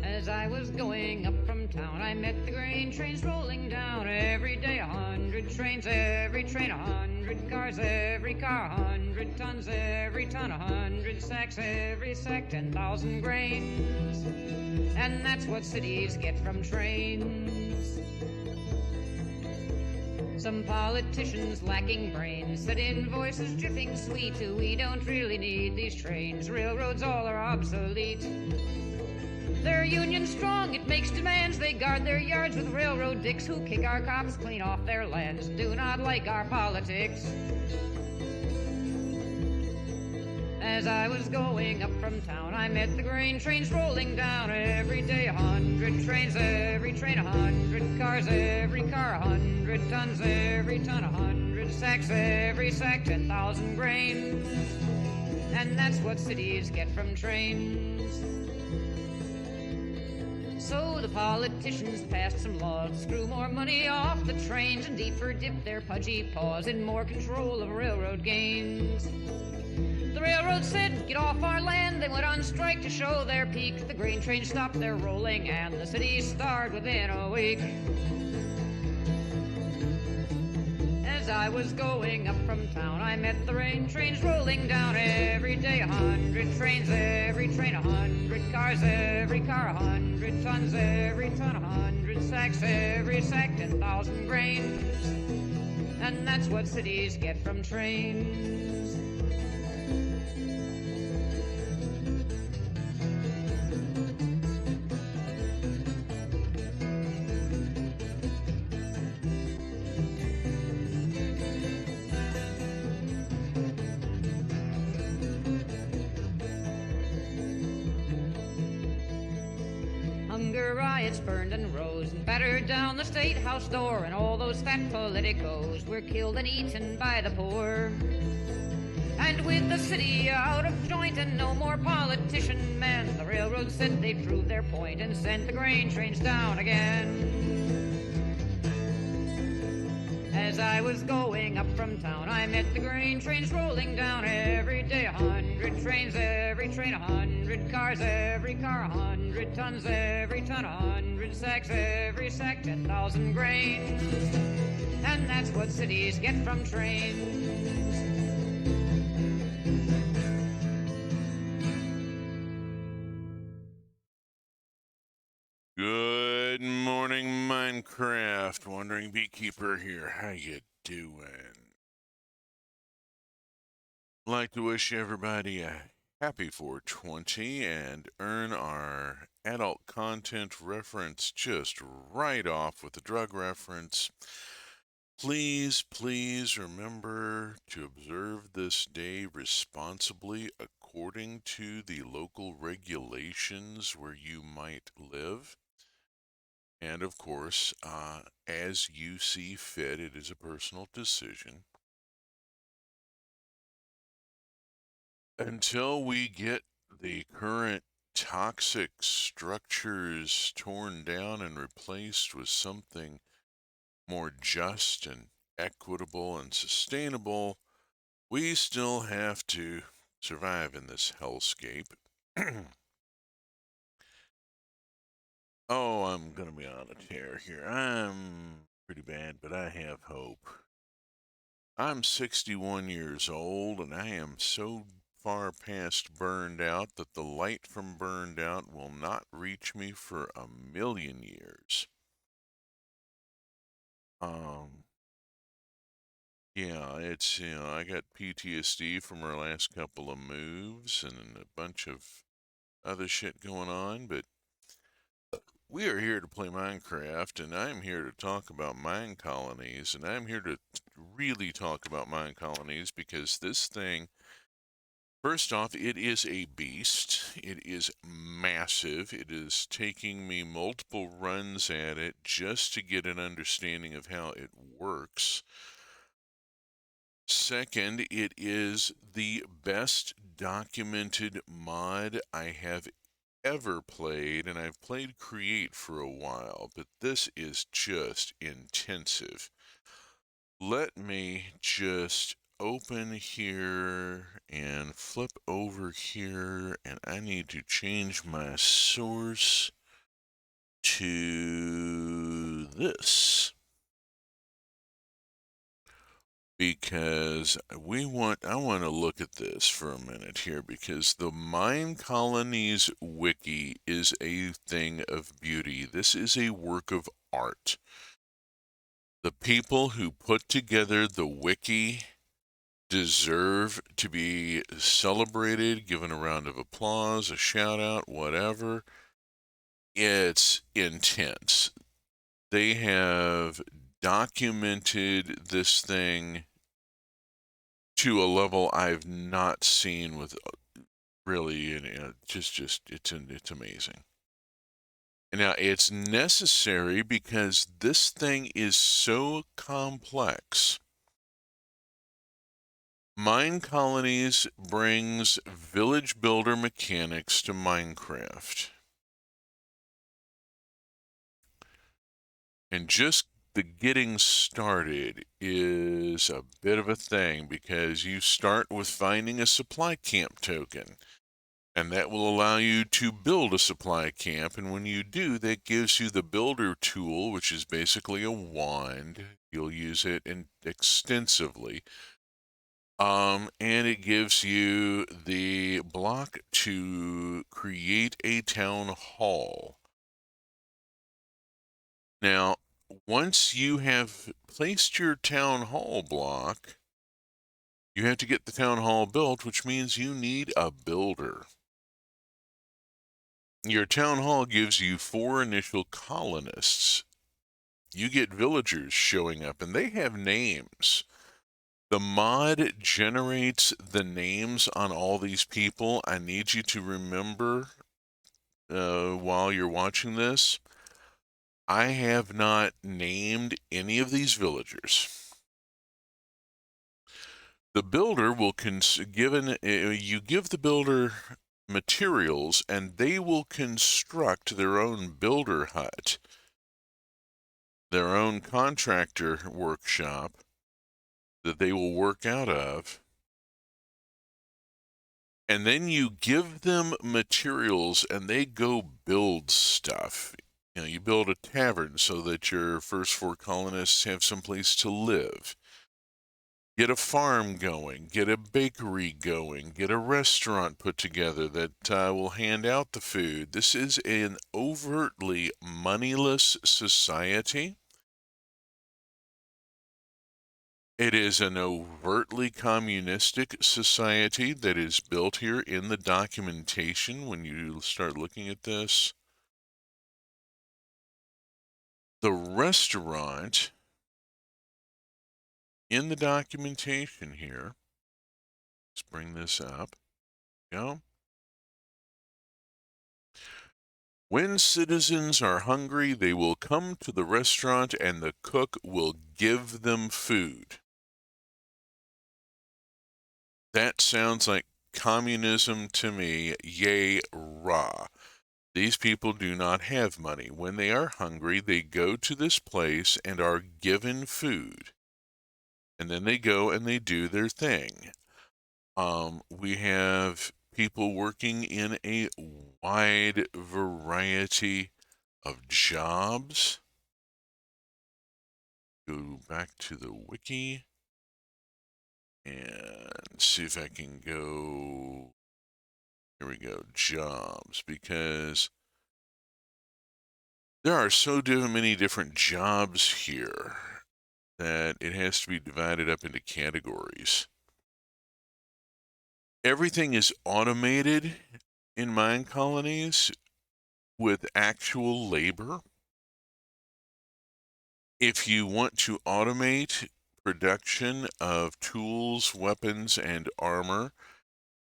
As I was going up from town, I met the grain trains rolling down. Every day 100 trains, every train 100 cars, every car 100 tons, every ton 100 sacks, every sack 10,000 grains. And that's what cities get from trains. Some politicians lacking brains said in voices dripping sweet, we don't really need these trains, railroads all are obsolete. They're union strong, it makes demands. They guard their yards with railroad dicks who kick our cops clean off their lands, do not like our politics. As I was going up from town, I met the grain trains rolling down. Every day 100 trains, every train 100 cars, every car 100 tons, every ton 100 sacks, every sack 10,000 grains. And that's what cities get from trains. So the politicians passed some laws to screw more money off the trains and deeper dip their pudgy paws in more control of railroad gains. The railroad said, get off our land. They went on strike to show their peak. The grain trains stopped their rolling and the city starved within a week. As I was going up from town, I met the grain trains rolling down. Every day 100 trains, every train 100 cars, every car 100 tons, every ton 100 sacks, every sack 10,000 grains. And that's what cities get from trains. Hunger riots burned and rose and battered down the State House door, and all those fat politicos were killed and eaten by the poor. And with the city out of joint and no more politician men, the railroad said they'd prove their point and sent the grain trains down again. As I was going up from town, I met the grain trains rolling down. Every day 100 trains, every train 100 cars, every car 100 tons, every ton 100 sacks, every sack 10,000 grains. And that's what cities get from trains. Good morning, Minecraft. Wandering Beekeeper here. How you doing? Like to wish everybody a happy 420 and earn our adult content reference just right off with the drug reference. Please remember to observe this day responsibly according to the local regulations where you might live. And of course, as you see fit, it is a personal decision. Until we get the current toxic structures torn down and replaced with something more just and equitable and sustainable, we still have to survive in this hellscape. Oh, I'm going to be on a tear here. I'm pretty bad, but I have hope. I'm 61 years old, and I am so far past burned out that the light from burned out will not reach me for 1,000,000 years. Yeah, it's, I got PTSD from our last couple of moves and a bunch of other shit going on, but we are here to play Minecraft, and I'm here to talk about MineColonies, and I'm here to really talk about MineColonies because this thing First off, it is a beast. It is massive. It is taking me multiple runs at it just to get an understanding of how it works. Second, it is the best documented mod I have ever played, and I've played Create for a while, but this is just intensive. Let me just open here and flip over here, and I need to change my source to this because I want to look at this for a minute here, because the MineColonies wiki is a thing of beauty. This is a work of art. The people who put together the wiki deserve to be celebrated, given a round of applause, a shout out, whatever. It's intense. They have documented this thing to a level I've not seen with really, and it's amazing. Now it's necessary because this thing is so complex. MineColonies brings village builder mechanics to Minecraft. And just the getting started is a bit of a thing, because you start with finding a supply camp token, and that will allow you to build a supply camp. And when you do, that gives you the builder tool, which is basically a wand. You'll use it extensively. And it gives you the block to create a town hall. Now, once you have placed your town hall block, you have to get the town hall built, which means you need a builder. Your town hall gives you 4 initial colonists. You get villagers showing up, and they have names. The mod generates the names on all these people. I need you to remember while you're watching this, I have not named any of these villagers. The builder will you give the builder materials, and they will construct their own builder hut, their own contractor workshop that they will work out of. And then you give them materials and they go build stuff. You build a tavern so that your first 4 colonists have someplace to live. Get a farm going, get a bakery going, get a restaurant put together that will hand out the food. This is an overtly moneyless society. It is an overtly communistic society that is built here in the documentation when you start looking at this. The restaurant in the documentation here, let's bring this up. Go. When citizens are hungry, they will come to the restaurant and the cook will give them food. That sounds like communism to me. Yay, rah. These people do not have money. When they are hungry, they go to this place and are given food. And then they go and they do their thing. We have people working in a wide variety of jobs. Go back to the wiki and see if I can go. Here we go, jobs, because there are so many different jobs here that it has to be divided up into categories. Everything is automated in MineColonies with actual labor. If you want to automate production of tools, weapons, and armor,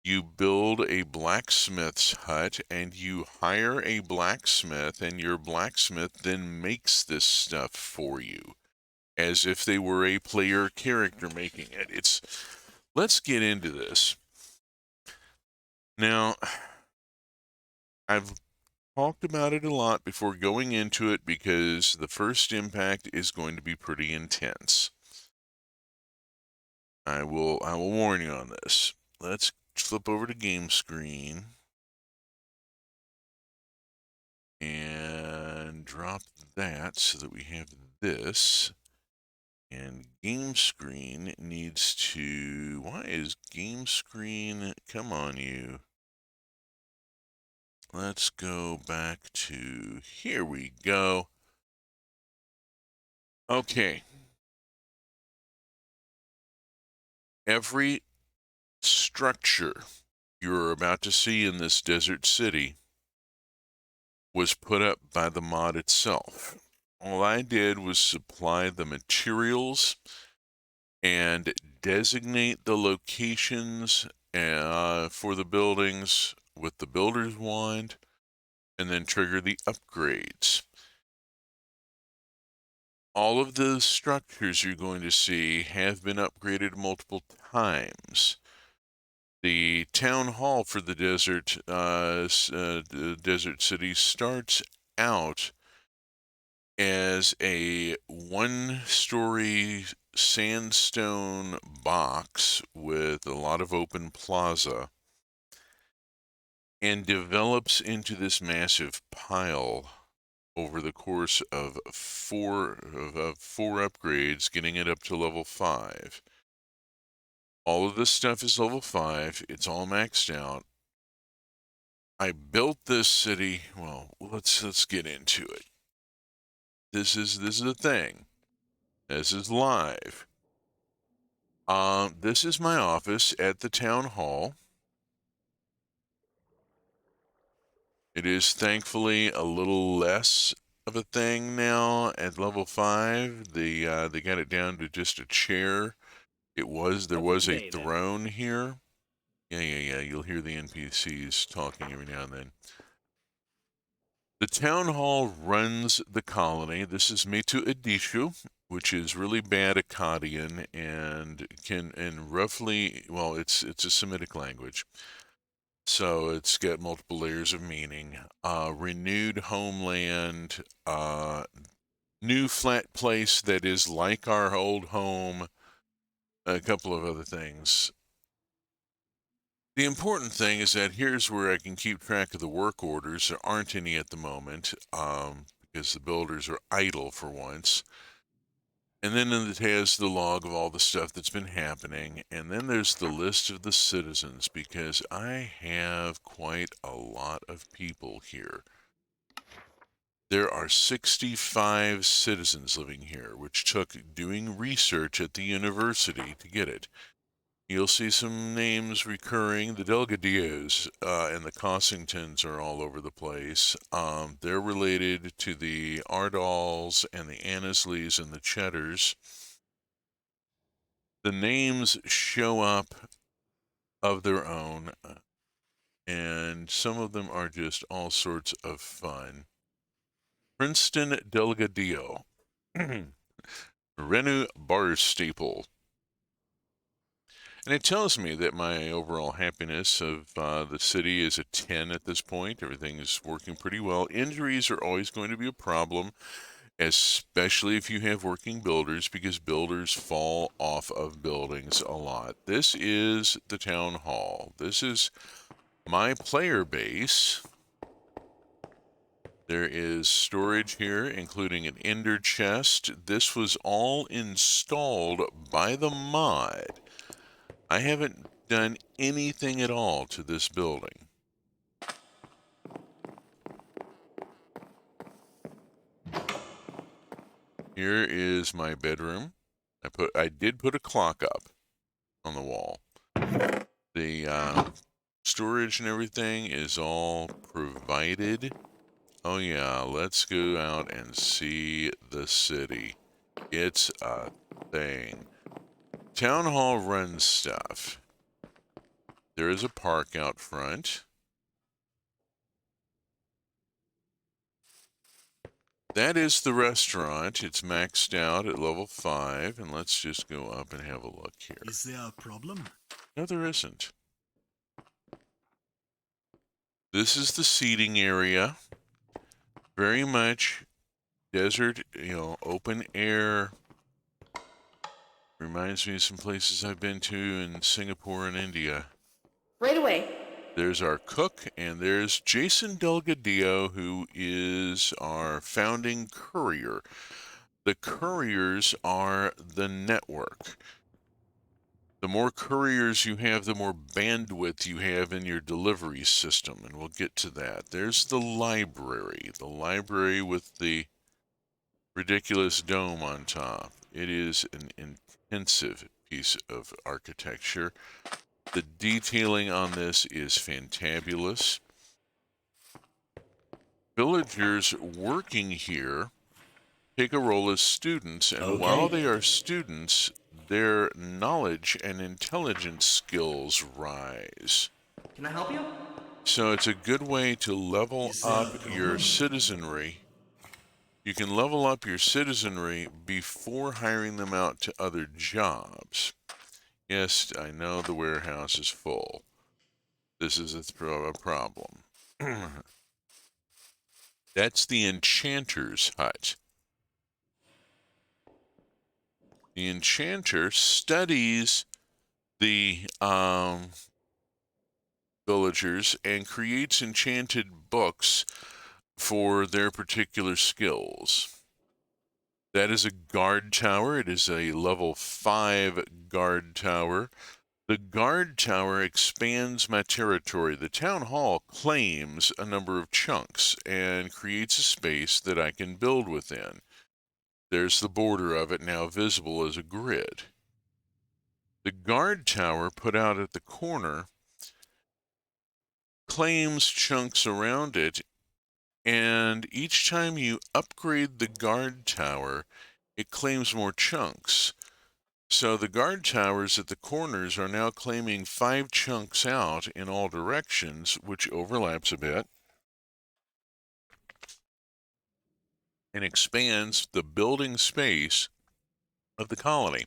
You build a blacksmith's hut and you hire a blacksmith, and your blacksmith then makes this stuff for you as if they were a player character making it. Let's get into this. Now, I've talked about it a lot before going into it because the first impact is going to be pretty intense. I will warn you on this. Let's flip over to game screen and drop that so that we have this. And game screen needs to, why is game screen, come on you. Let's go back to, here we go. Okay. Every structure you're about to see in this desert city was put up by the mod itself. All I did was supply the materials and designate the locations for the buildings with the builder's wand, and then trigger the upgrades. All of the structures you're going to see have been upgraded multiple times. The town hall for the desert city starts out as a one-story sandstone box with a lot of open plaza, and develops into this massive pile over the course of four upgrades, getting it up to level 5. All of this stuff is level 5. It's all maxed out. I built this city. Well, let's get into it. This is the thing. This is live. This is my office at the town hall. It is thankfully a little less of a thing now at level 5. They got it down to just a chair. There was a throne here. Yeah. You'll hear the NPCs talking every now and then. The town hall runs the colony. This is Metu Edishu, which is really bad Akkadian and roughly, well, it's a Semitic language. So it's got multiple layers of meaning. Renewed homeland, new flat place that is like our old home, a couple of other things. The important thing is that here's where I can keep track of the work orders. There aren't any at the moment because the builders are idle for once. And then it has the log of all the stuff that's been happening. And then there's the list of the citizens, because I have quite a lot of people here. There are 65 citizens living here, which took doing research at the university to get it. You'll see some names recurring. The Delgadillos and the Cossingtons are all over the place. They're related to the Ardalls and the Annesleys and the Cheddars. The names show up of their own, and some of them are just all sorts of fun. Princeton Delgadillo. Renu Barstaple. And it tells me that my overall happiness of the city is a 10 at this point. Everything is working pretty well. Injuries are always going to be a problem, especially if you have working builders, because builders fall off of buildings a lot. This is the town hall. This is my player base. There is storage here, including an ender chest. This was all installed by the mod. I haven't done anything at all to this building. Here is my bedroom. I did put a clock up on the wall. The storage and everything is all provided. Oh yeah, let's go out and see the city. It's a thing. Town hall runs stuff. There is a park out front. That is the restaurant. It's maxed out at level 5, and let's just go up and have a look here. Is there a problem? No, there isn't. This is the seating area. Very much desert, open air. Reminds me of some places I've been to in Singapore and India. Right away. There's our cook, and there's Jason Delgadillo, who is our founding courier. The couriers are the network. The more couriers you have, the more bandwidth you have in your delivery system, and we'll get to that. There's the library with the ridiculous dome on top. It is an intensive piece of architecture. The detailing on this is fantabulous. Villagers working here take a role as students, and while they are students, their knowledge and intelligence skills rise. Can I help you? So it's a good way to level up your citizenry. You can level up your citizenry before hiring them out to other jobs. Yes, I know the warehouse is full. This is a problem. That's the enchanter's hut. The enchanter studies the villagers and creates enchanted books for their particular skills. That is a guard tower. It is a level 5 guard tower. The guard tower expands my territory. The town hall claims a number of chunks and creates a space that I can build within. There's the border of it now visible as a grid. The guard tower put out at the corner claims chunks around it, and each time you upgrade the guard tower, it claims more chunks. So the guard towers at the corners are now claiming 5 chunks out in all directions, which overlaps a bit and expands the building space of the colony.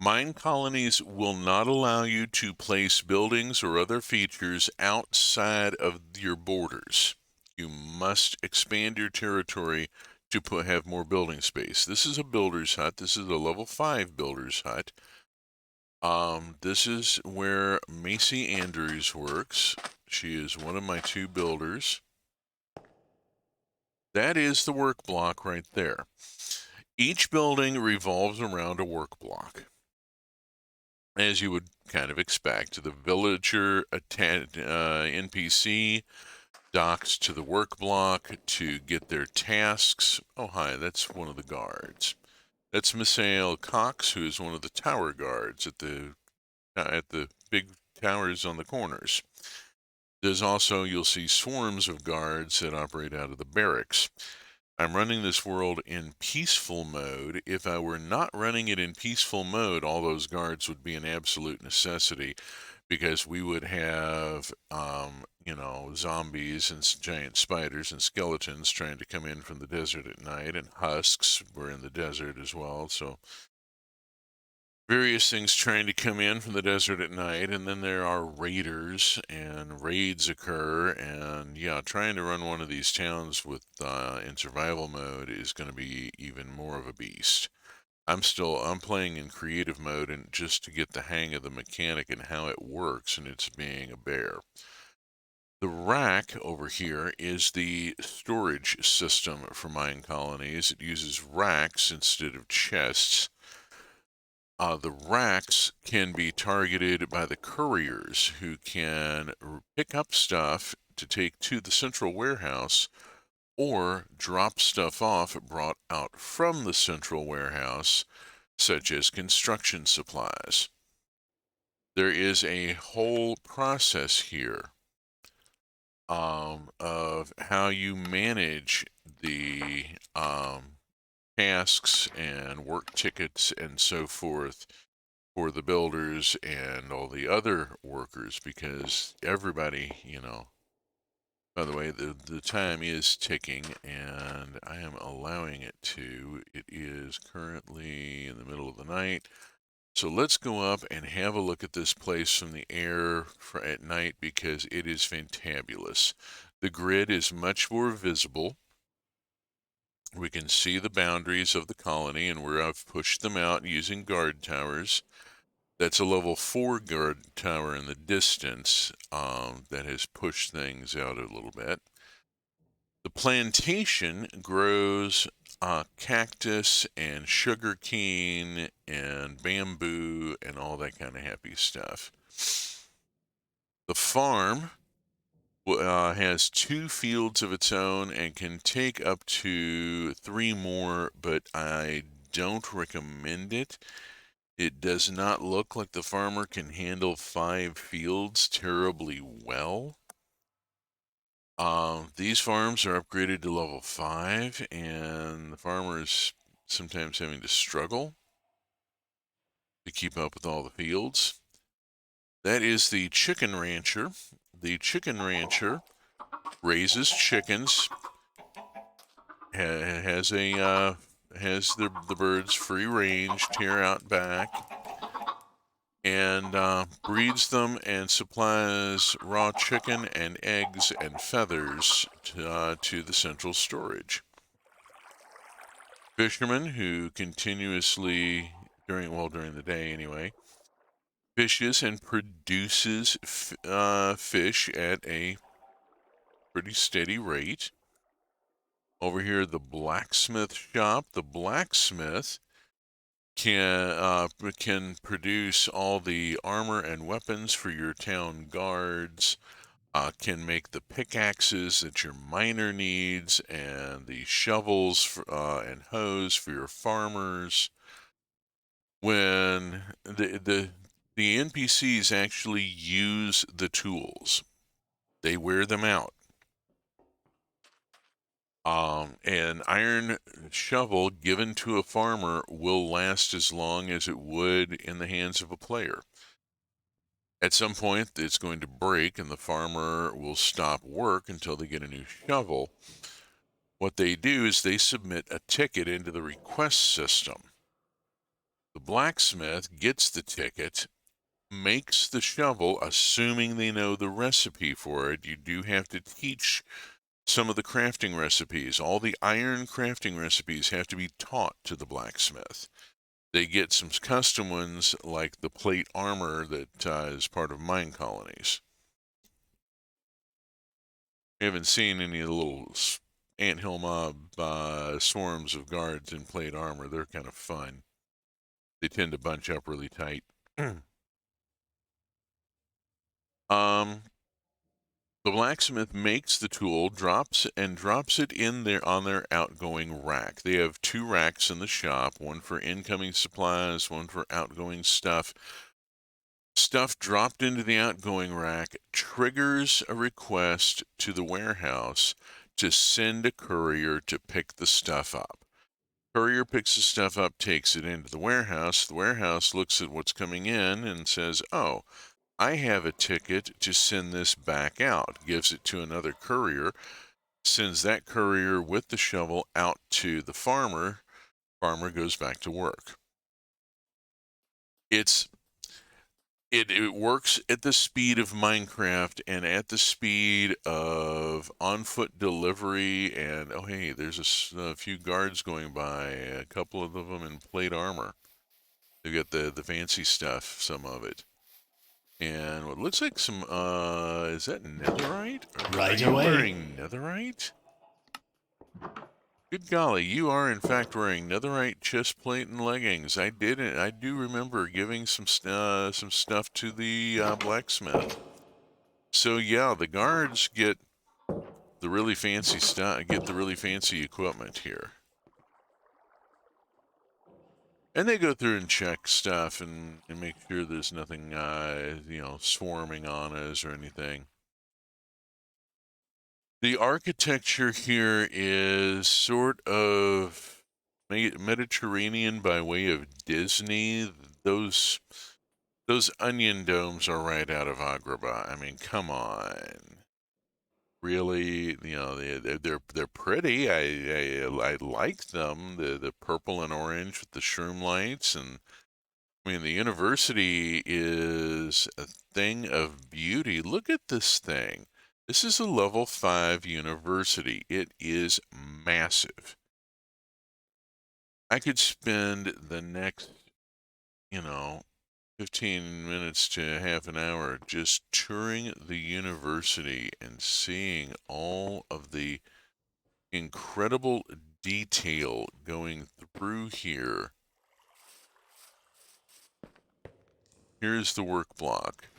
MineColonies will not allow you to place buildings or other features outside of your borders. You must expand your territory to have more building space. This is a builder's hut. This is a level 5 builder's hut. This is where Macy Andrews works. She is one of my 2 builders. That is the work block right there. Each building revolves around a work block, as you would kind of expect. The villager NPC docks to the work block to get their tasks. Oh, hi, that's one of the guards. That's Misael Cox, who is one of the tower guards at the big towers on the corners. There's also, you'll see swarms of guards that operate out of the barracks. I'm running this world in peaceful mode. If I were not running it in peaceful mode, all those guards would be an absolute necessity, because we would have, zombies and giant spiders and skeletons trying to come in from the desert at night, and husks were in the desert as well. So various things trying to come in from the desert at night, and then there are raiders, and raids occur, and trying to run one of these towns with in survival mode is going to be even more of a beast. I'm playing in creative mode, and just to get the hang of the mechanic and how it works, and it's being a bear. The rack over here is the storage system for MineColonies. It uses racks instead of chests. The racks can be targeted by the couriers, who can pick up stuff to take to the central warehouse, or drop stuff off brought out from the central warehouse, such as construction supplies. There is a whole process here of how you manage the tasks and work tickets and so forth for the builders and all the other workers, because everybody, by the way, the time is ticking, and I am allowing it to. It is currently in the middle of the night. So let's go up and have a look at this place from the air at night, because it is fantabulous. The grid is much more visible. We can see the boundaries of the colony, and where I've pushed them out using guard towers. That's a level 4 guard tower in the distance that has pushed things out a little bit. The plantation grows cactus and sugar cane and bamboo and all that kind of happy stuff. The farm has 2 fields of its own and can take up to 3 more, but I don't recommend it. It does not look like the farmer can handle 5 fields terribly well. These farms are upgraded to level 5, and the farmer is sometimes having to struggle to keep up with all the fields. That is the chicken rancher. The chicken rancher raises chickens, has the birds free range, tear out back, and breeds them and supplies raw chicken and eggs and feathers to the central storage. Fisherman who continuously, during the day anyway, fishes and produces fish at a pretty steady rate. Over here, the blacksmith shop. The blacksmith can produce all the armor and weapons for your town guards, can make the pickaxes that your miner needs, and the shovels and hoes for your farmers. When the NPCs actually use the tools, they wear them out. An iron shovel given to a farmer will last as long as it would in the hands of a player. At some point, it's going to break, and the farmer will stop work until they get a new shovel. What they do is they submit a ticket into the request system. The blacksmith gets the ticket, makes the shovel, assuming they know the recipe for it. You do have to teach some of the crafting recipes. All the iron crafting recipes have to be taught to the blacksmith. They get some custom ones, like the plate armor that is part of MineColonies. I haven't seen any of the little anthill mob swarms of guards in plate armor. They're kind of fun. They tend to bunch up really tight. The blacksmith makes the tool, drops it in there on their outgoing rack. They have 2 racks in the shop, one for incoming supplies, one for outgoing stuff. Stuff dropped into the outgoing rack triggers a request to the warehouse to send a courier to pick the stuff up. Courier picks the stuff up, takes it into the warehouse. The warehouse looks at what's coming in and says, "Oh, I have a ticket to send this back out," gives it to another courier, sends that courier with the shovel out to the farmer. Farmer goes back to work. It works at the speed of Minecraft and at the speed of on-foot delivery. And oh hey, there's a few guards going by, a couple of them in plate armor. They got the fancy stuff, some of it. And what looks like some, is that netherite? Right Are you away. wearing netherite? Good golly, you are in fact wearing netherite chest plate and leggings. I do remember giving some stuff to the blacksmith. So yeah, the guards get the really fancy stuff, get the really fancy equipment here. And they go through and check stuff and make sure there's nothing, swarming on us or anything. The architecture here is sort of Mediterranean by way of Disney. Those onion domes are right out of Agrabah. I mean, come on. Really, they're pretty. I like them. The purple and orange with the shroom lights, and I mean the university is a thing of beauty. Look at this thing. This is a level 5 university. It is massive. I could spend the next, 15 minutes to half an hour just touring the university and seeing all of the incredible detail going through here. Here's the work block.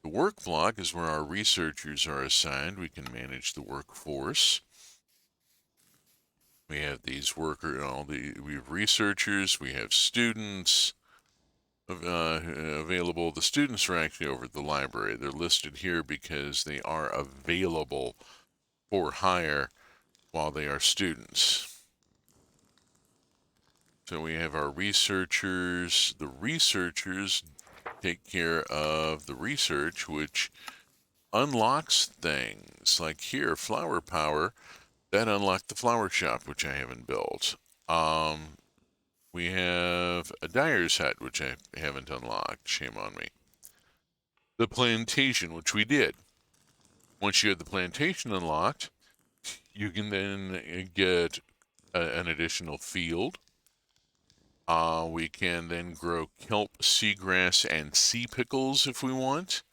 The work block is where our researchers are assigned. We can manage the workforce. We have these we have researchers, we have students available. The students are actually over at the library. They're listed here because they are available for hire while they are students. So we have our researchers. The researchers take care of the research, which unlocks things. Like here, flower power, that unlocked the flower shop, which I haven't built. We have a dyer's hut, which I haven't unlocked. Shame on me. The plantation, which we did. Once you have the plantation unlocked, you can then get an additional field. We can then grow kelp, seagrass, and sea pickles if we want.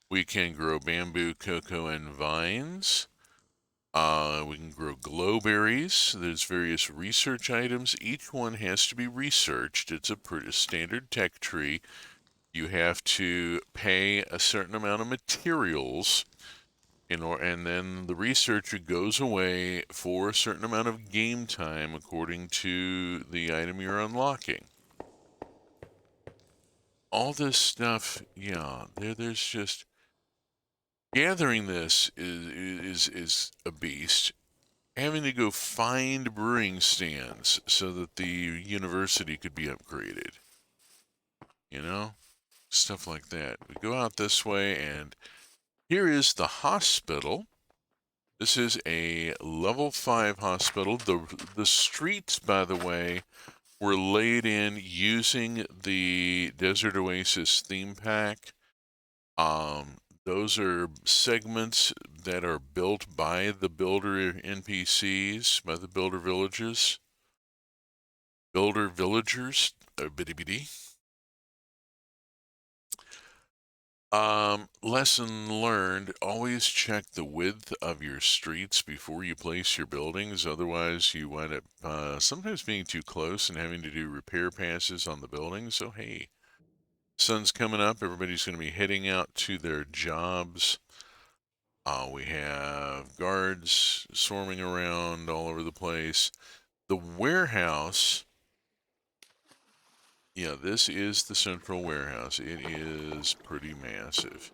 We can grow bamboo, cocoa, and vines. We can grow glowberries. There's various research items. Each one has to be researched. It's a pretty standard tech tree. You have to pay a certain amount of materials, and then the researcher goes away for a certain amount of game time according to the item you're unlocking. All this stuff, yeah, there's just gathering this is a beast. Having to go find brewing stands so that the university could be upgraded. Stuff like that. We go out this way, and here is the hospital. This is a level 5 hospital. The streets, by the way, were laid in using the Desert Oasis theme pack. Those are segments that are built by the builder NPCs, by the builder villagers. Bitty bitty. Lesson learned, always check the width of your streets before you place your buildings. Otherwise, you wind up sometimes being too close and having to do repair passes on the buildings. So, hey, sun's coming up. Everybody's going to be heading out to their jobs. We have guards swarming around all over the place. The warehouse, yeah, this is the central warehouse. It is pretty massive.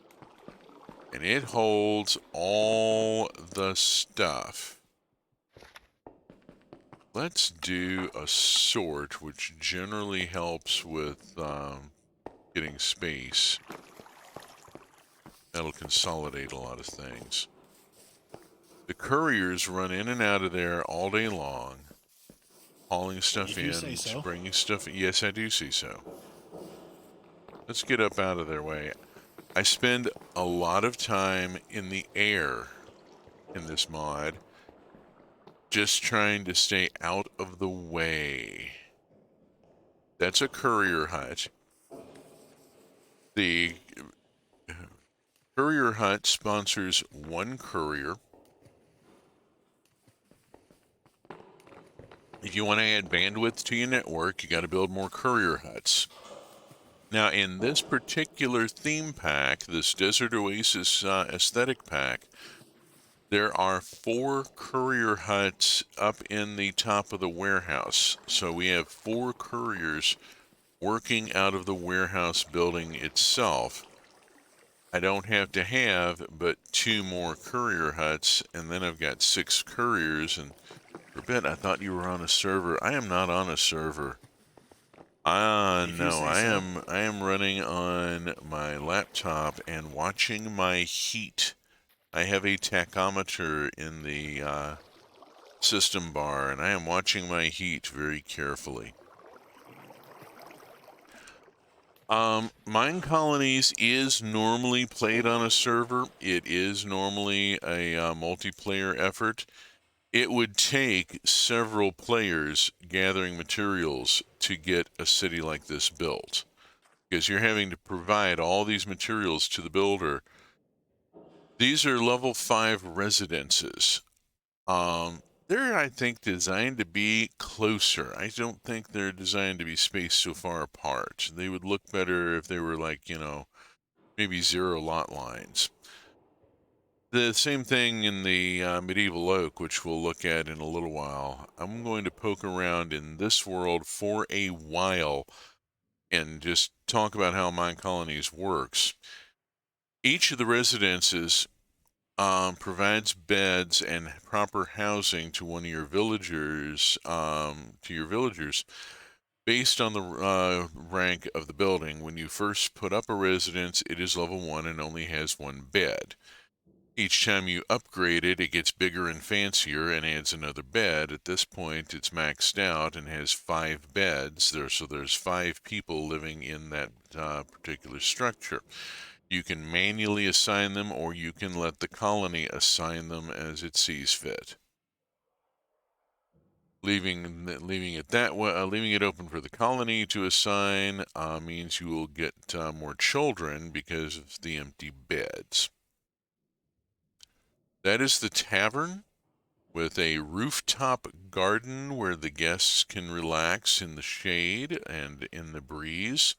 And it holds all the stuff. Let's do a sort, which generally helps with getting space. That'll consolidate a lot of things. The couriers run in and out of there all day long, hauling stuff in, bringing stuff in. Yes, I do see so. Let's get up out of their way. I spend a lot of time in the air in this mod, just trying to stay out of the way. That's a courier hut. The courier hut sponsors one courier. If you want to add bandwidth to your network, you got to build more courier huts. Now, in this particular theme pack, this Desert Oasis aesthetic pack, there are 4 courier huts up in the top of the warehouse. So we have 4 couriers working out of the warehouse building itself. I don't have to have but 2 more courier huts, and then I've got 6 couriers, and For a bit, I thought you were on a server. I am not on a server. If you No, say I so. am running on my laptop and watching my heat. I have a tachometer in the system bar, and I am watching my heat very carefully. MineColonies is normally played on a server. It is normally a multiplayer effort. It would take several players gathering materials to get a city like this built, because you're having to provide all these materials to the builder. These are level 5 residences. They're, I think, designed to be closer. I don't think they're designed to be spaced so far apart. They would look better if they were like, maybe 0 lot lines. The same thing in the medieval oak, which we'll look at in a little while. I'm going to poke around in this world for a while and just talk about how MineColonies works. Each of the residences provides beds and proper housing to one of your villagers, based on the rank of the building. When you first put up a residence, it is level 1 and only has 1 bed. Each time you upgrade it, it gets bigger and fancier and adds another bed. At this point, it's maxed out and has 5 beds. So there's 5 people living in that particular structure. You can manually assign them, or you can let the colony assign them as it sees fit. Leaving it open for the colony to assign means you will get more children because of the empty beds. That is the tavern, with a rooftop garden where the guests can relax in the shade and in the breeze.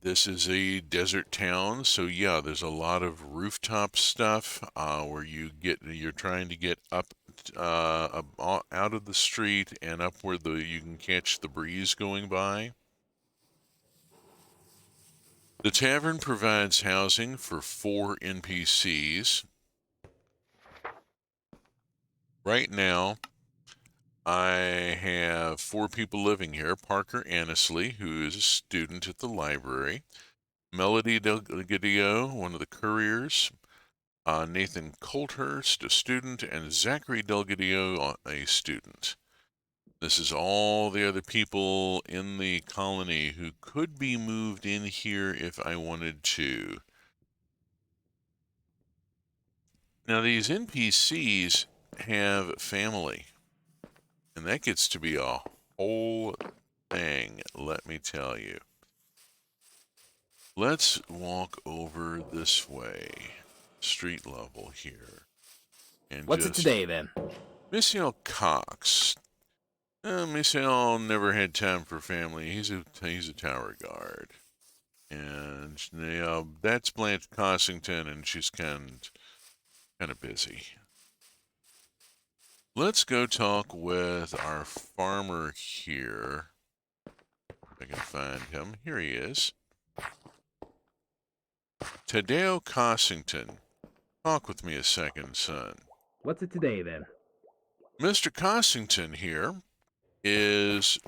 This is a desert town, so yeah, there's a lot of rooftop stuff where you're trying to get up out of the street and up where you can catch the breeze going by. The tavern provides housing for 4 NPCs. Right now, I have 4 people living here. Parker Annesley, who is a student at the library. Melody Delgadillo, one of the couriers. Nathan Colthurst, a student. And Zachary Delgadillo, a student. This is all the other people in the colony who could be moved in here if I wanted to. Now, these NPCs have family, and that gets to be a whole thing, let me tell you. Let's walk over this way, street level here, and What's it today, then? Monsieur Cox. Monsieur never had time for family. He's a tower guard, and that's Blanche Cossington, and she's kind of busy. Let's go talk with our farmer here. If I can find him. Here he is. Tadeo Cossington. Talk with me a second, son. What's it today, then? Mr. Cossington here is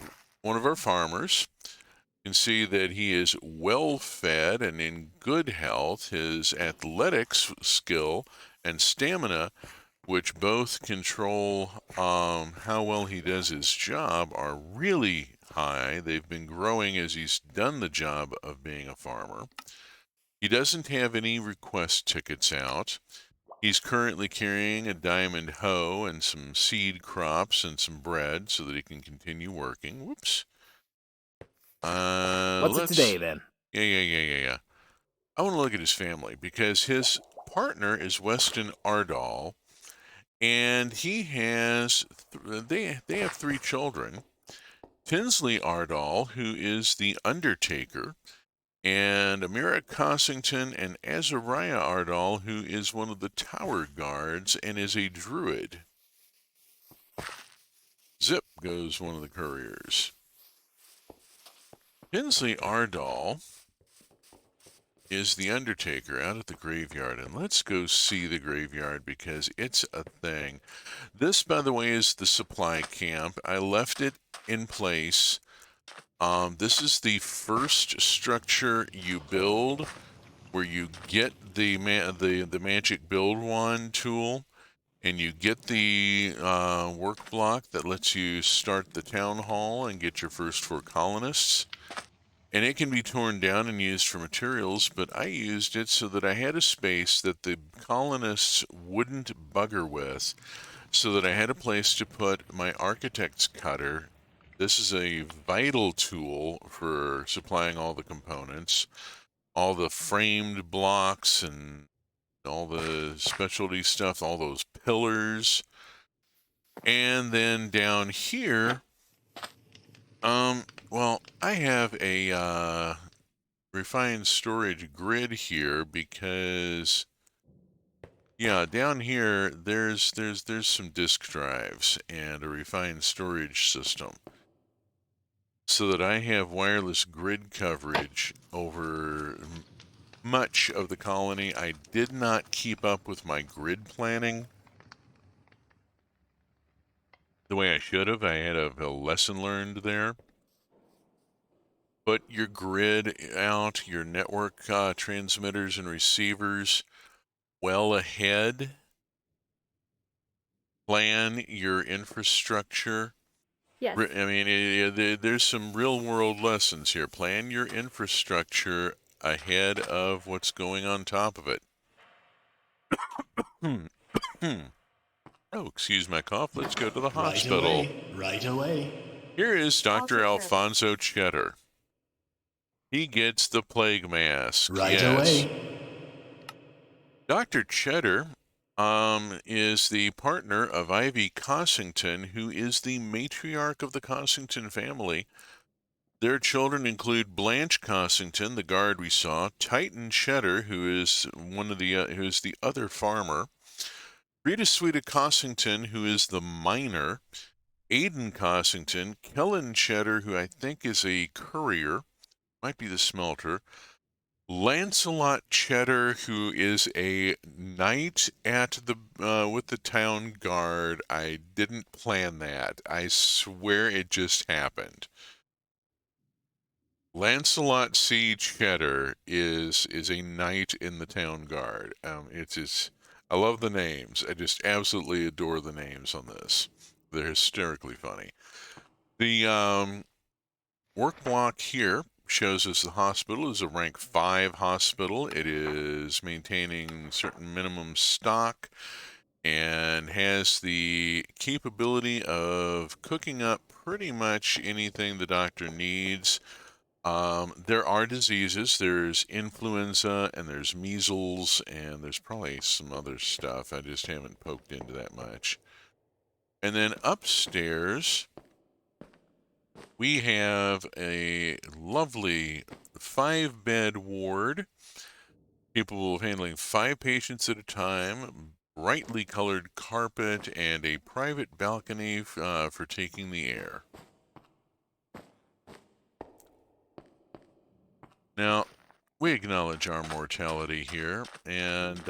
one of our farmers. You can see that he is well fed and in good health. His athletics skill and stamina, which both control how well he does his job, are really high. They've been growing as he's done the job of being a farmer. He doesn't have any request tickets out. He's currently carrying a diamond hoe and some seed crops and some bread so that he can continue working. Whoops. What's it today, then? Yeah. I want to look at his family because his partner is Weston Ardall, and they have 3 children. Tinsley Ardall, who is the undertaker, and Amira Cossington and Azariah Ardall, who is one of the tower guards and is a druid. Zip goes one of the couriers. Tinsley Ardall is the Undertaker out at the graveyard. And let's go see the graveyard because it's a thing. This, by the way, is the supply camp. I left it in place. This is the first structure you build where you get the magic build wand tool, and you get the work block that lets you start the town hall and get your first 4 colonists. And it can be torn down and used for materials, but I used it so that I had a space that the colonists wouldn't bugger with, so that I had a place to put my architect's cutter. This is a vital tool for supplying all the components, all the framed blocks and all the specialty stuff, all those pillars. And then down here, well, I have a refined storage grid here because, yeah, down here there's some disk drives and a refined storage system, so that I have wireless grid coverage over much of the colony. I did not keep up with my grid planning the way I should have. I had a lesson learned there. Put your grid out, your network transmitters and receivers well ahead. Plan your infrastructure. Yes. I mean, there's some real world lessons here. Plan your infrastructure ahead of what's going on top of it. Oh, excuse my cough. Let's go to the hospital. Right away. Here is Dr. I'll take care of it. Alfonso Cheddar. He gets the plague mask. Right yes. away. Dr. Cheddar is the partner of Ivy Cossington, who is the matriarch of the Cossington family. Their children include Blanche Cossington, the guard we saw, Titan Cheddar, who is who's the other farmer, Rita Sweeta Cossington, who is the miner, Aiden Cossington, Kellen Cheddar, who I think is a courier, might be the smelter, Lancelot Cheddar, who is a knight at the with the town guard. I didn't plan that. I swear it just happened. Lancelot C. Cheddar is a knight in the town guard. I love the names. I just absolutely adore the names on this. They're hysterically funny. The work block here shows us the hospital is a rank 5 hospital. It is maintaining certain minimum stock and has the capability of cooking up pretty much anything the doctor needs. There are diseases. There's influenza and there's measles and there's probably some other stuff. I just haven't poked into that much. And then upstairs, we have a lovely 5-bed ward, capable of handling 5 patients at a time, brightly colored carpet, and a private balcony for taking the air. Now, we acknowledge our mortality here, and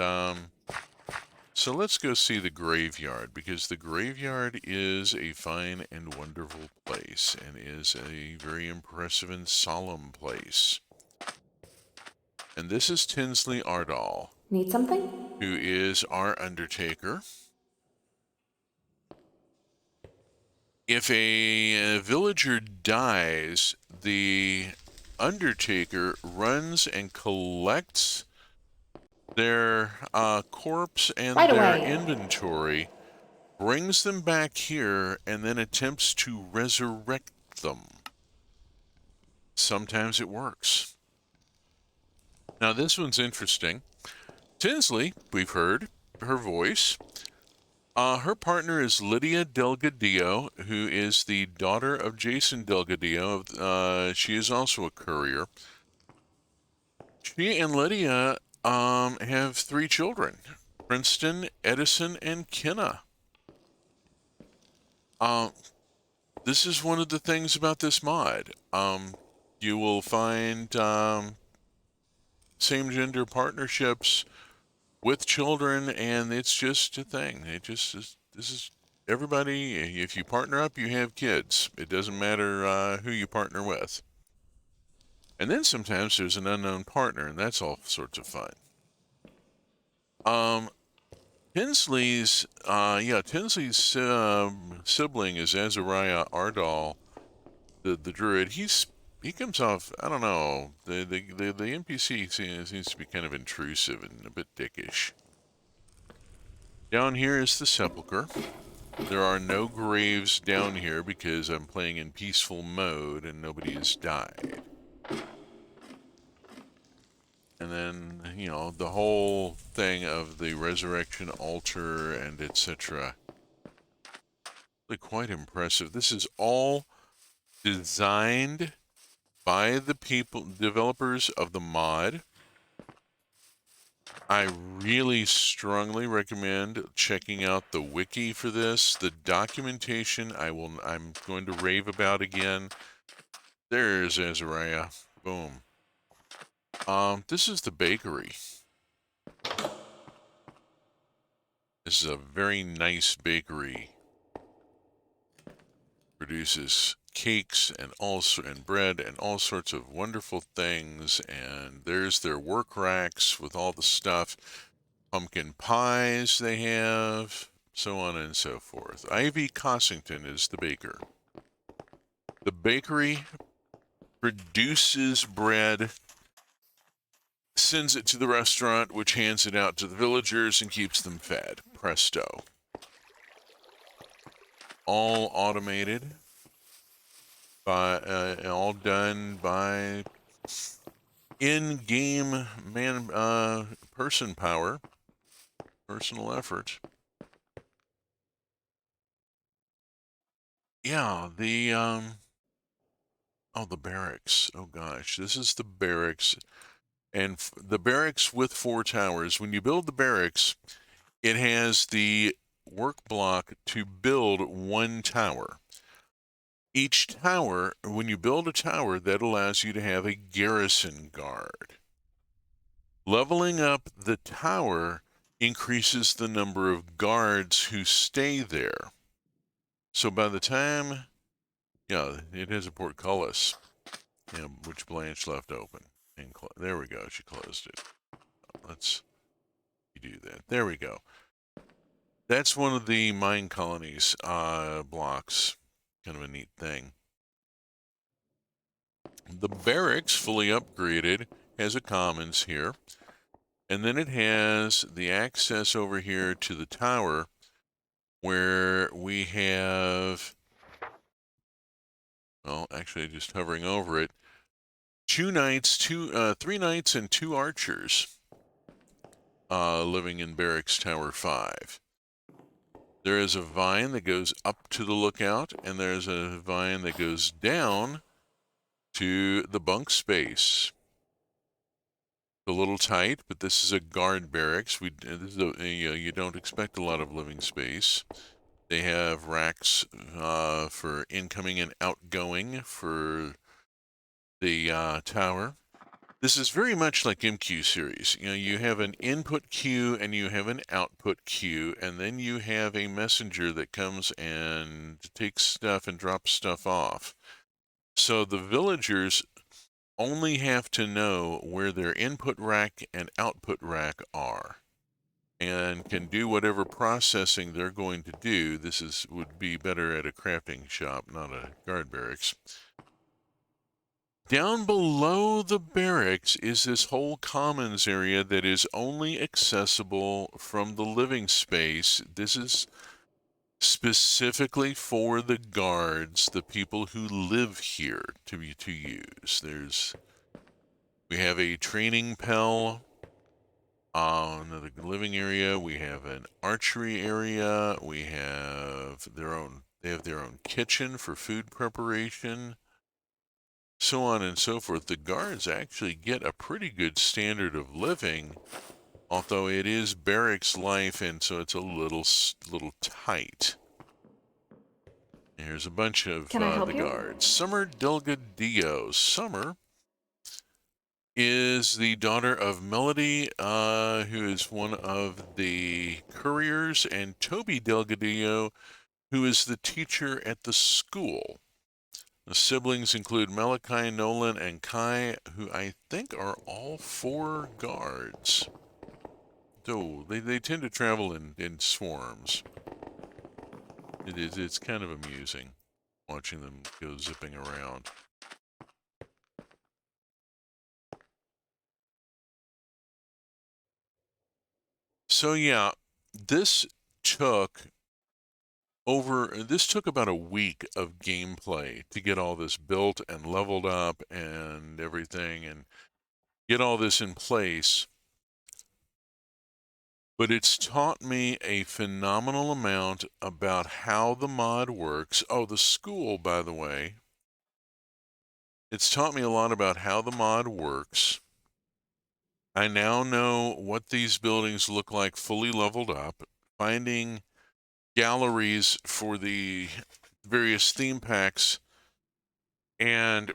so let's go see the graveyard, because the graveyard is a fine and wonderful place, and is a very impressive and solemn place. And this is Tinsley Ardall. Need something? Who is our Undertaker. If a villager dies, the Undertaker runs and collects their corpse and Right their away. inventory, brings them back here, and then attempts to resurrect them. Sometimes it works. Now this one's interesting. Tinsley, we've heard her voice. Her partner is Lydia Delgadillo, who is the daughter of Jason Delgadillo. She is also a courier. She and Lydia have 3 children, Princeton, Edison, and Kenna. This is one of the things about this mod. You will find same-gender partnerships with children, and it's just a thing. It just is, this is everybody. If you partner up, you have kids. It doesn't matter who you partner with. And then sometimes there's an unknown partner, and that's all sorts of fun. Tinsley's sibling is Azariah Ardal, the druid. He comes off, I don't know, the NPC seems to be kind of intrusive and a bit dickish. Down here is the sepulcher. There are no graves down here because I'm playing in peaceful mode and nobody has died. And then, the whole thing of the resurrection altar and etc. Really quite impressive. This is all designed by the developers of the mod. I really strongly recommend checking out the wiki for this. The documentation I'm going to rave about again. There's Azariah. Boom. This is the bakery. This is a very nice bakery. Produces cakes and bread and all sorts of wonderful things. And there's their work racks with all the stuff. Pumpkin pies they have, so on and so forth. Ivy Cossington is the baker. The bakery produces bread, sends it to the restaurant, which hands it out to the villagers and keeps them fed. Presto. All automated, all done by in-game person power, personal effort. Yeah, the barracks. Oh gosh, this is the barracks. And the barracks with 4 towers. When you build the barracks, it has the work block to build 1 tower. Each tower, when you build a tower, that allows you to have a garrison guard. Leveling up the tower increases the number of guards who stay there. So by the time, it has a portcullis, which Blanche left open. And there we go, she closed it. Let's do that. There we go. That's one of the MineColonies blocks. Kind of a neat thing. The barracks, fully upgraded, has a commons here. And then it has the access over here to the tower where we have, well, actually just hovering over it, 3 knights and 2 archers living in Barracks Tower 5. There is a vine that goes up to the lookout, and there's a vine that goes down to the bunk space. A little tight, but this is a guard barracks. You don't expect a lot of living space. They have racks for incoming and outgoing for the tower. This is very much like MQ series. You have an input queue and you have an output queue, and then you have a messenger that comes and takes stuff and drops stuff off. So the villagers only have to know where their input rack and output rack are and can do whatever processing they're going to do. This would be better at a crafting shop, not a guard barracks. Down below the barracks is this whole commons area that is only accessible from the living space. This is specifically for the guards, the people who live here to use. We have a training pell on the living area. We have an archery area. They have their own kitchen for food preparation, so on and so forth. The guards actually get a pretty good standard of living, although it is barracks life, and so it's a little tight. Here's a bunch of the guards. Summer Delgadillo. Summer is the daughter of Melody, who is one of the couriers, and Toby Delgadillo, who is the teacher at the school. The siblings include Malachi, Nolan, and Kai, who I think are all 4 guards. So they tend to travel in swarms. It's kind of amusing watching them go zipping around. So yeah, this took about a week of gameplay to get all this built and leveled up and everything and get all this in place. But it's taught me a phenomenal amount about how the mod works. Oh, the school, by the way. It's taught me a lot about how the mod works. I now know what these buildings look like fully leveled up. Finding galleries for the various theme packs, and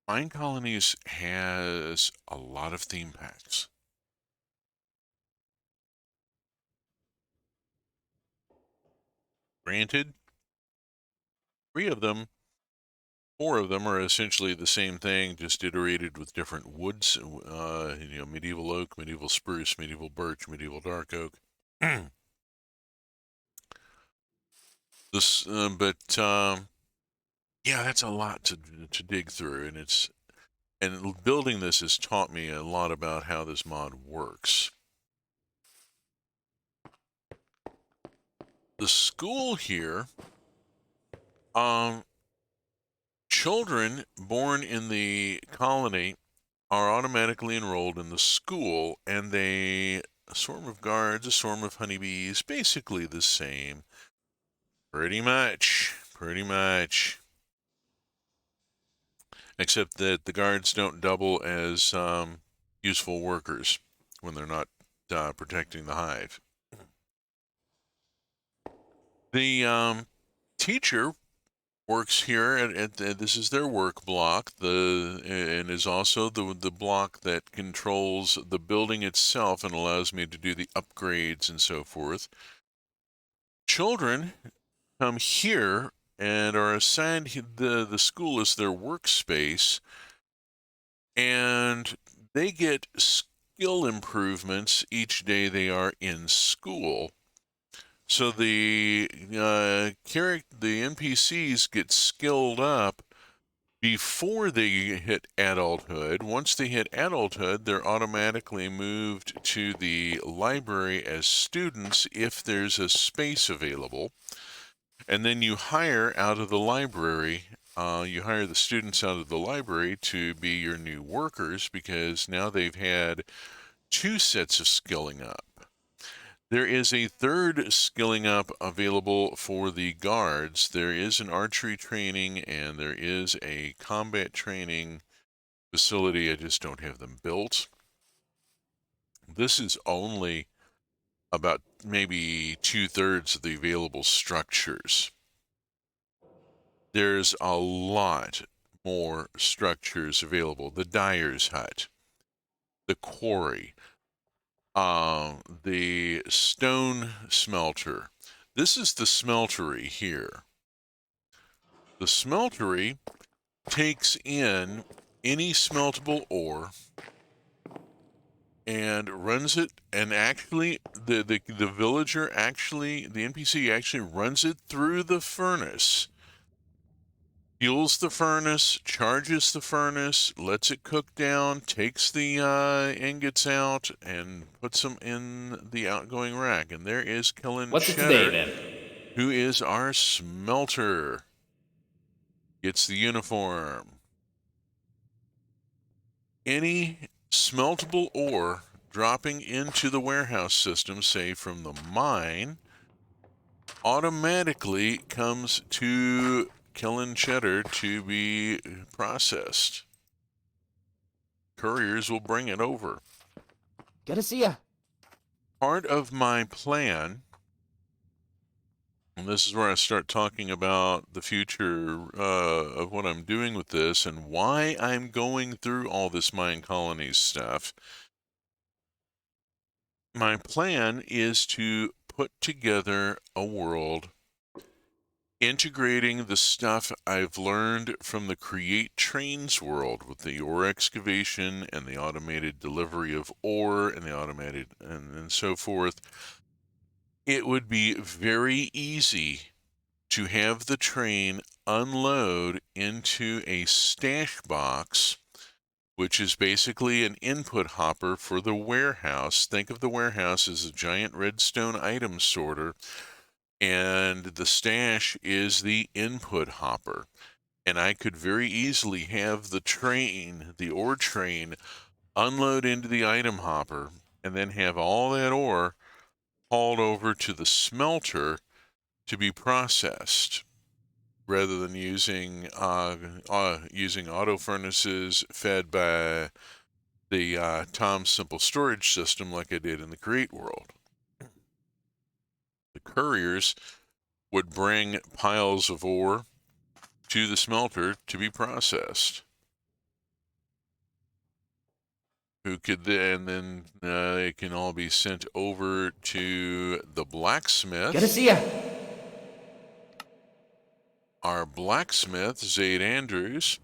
MineColonies has a lot of theme packs. Granted, 4 of them are essentially the same thing, just iterated with different woods. Medieval oak, medieval spruce, medieval birch, medieval dark oak. Yeah, that's a lot to dig through, and building this has taught me a lot about how this mod works. The school here, children born in the colony are automatically enrolled in the school, and a swarm of guards, a swarm of honeybees, basically the same. Pretty much. Except that the guards don't double as useful workers when they're not protecting the hive. The teacher works here at this is their work block, and is also the block that controls the building itself and allows me to do the upgrades and so forth. Children come here and are assigned the school as their workspace, and they get skill improvements each day they are in school. So the NPCs get skilled up before they hit adulthood. Once they hit adulthood, they're automatically moved to the library as students if there's a space available. And then you hire out of the library, you hire the students out of the library to be your new workers, because now they've had 2 sets of skilling up. There is a 3rd skilling up available for the guards. There is an archery training and there is a combat training facility. I just don't have them built. This is only about maybe 2/3 of the available structures. There's a lot more structures available. The dyer's hut, the quarry, the stone smelter. This is the smeltery here. The smeltery takes in any smeltable ore and runs it, and actually the villager actually, the NPC actually runs it through the furnace. Fuels the furnace, charges the furnace, lets it cook down, takes the ingots out, and puts them in the outgoing rack. And there is Kellen What's it Cheddar, today, then? who is our smelter. Gets the uniform. Any smeltable ore dropping into the warehouse system, say from the mine, automatically comes to Kellen Cheddar to be processed. Couriers will bring it over. Good to see ya. Part of my plan, And this is where I start talking about the future of what I'm doing with this and why I'm going through all this MineColonies stuff. My plan is to put together a world integrating the stuff I've learned from the Create Trains world with the ore excavation and the automated delivery of ore and the automated and so forth. It would be very easy to have the train unload into a stash box, which is basically an input hopper for the warehouse. Think of the warehouse as a giant redstone item sorter, and the stash is the input hopper. And I could very easily have the train, the ore train, unload into the item hopper, and then have all that ore hauled over to the smelter to be processed, rather than using auto furnaces fed by the Tom Simple storage system like I did in the Create world. The couriers would bring piles of ore to the smelter to be processed. Who could then they can all be sent over to the blacksmith. Good to see ya. Our blacksmith, Zaid Andrews.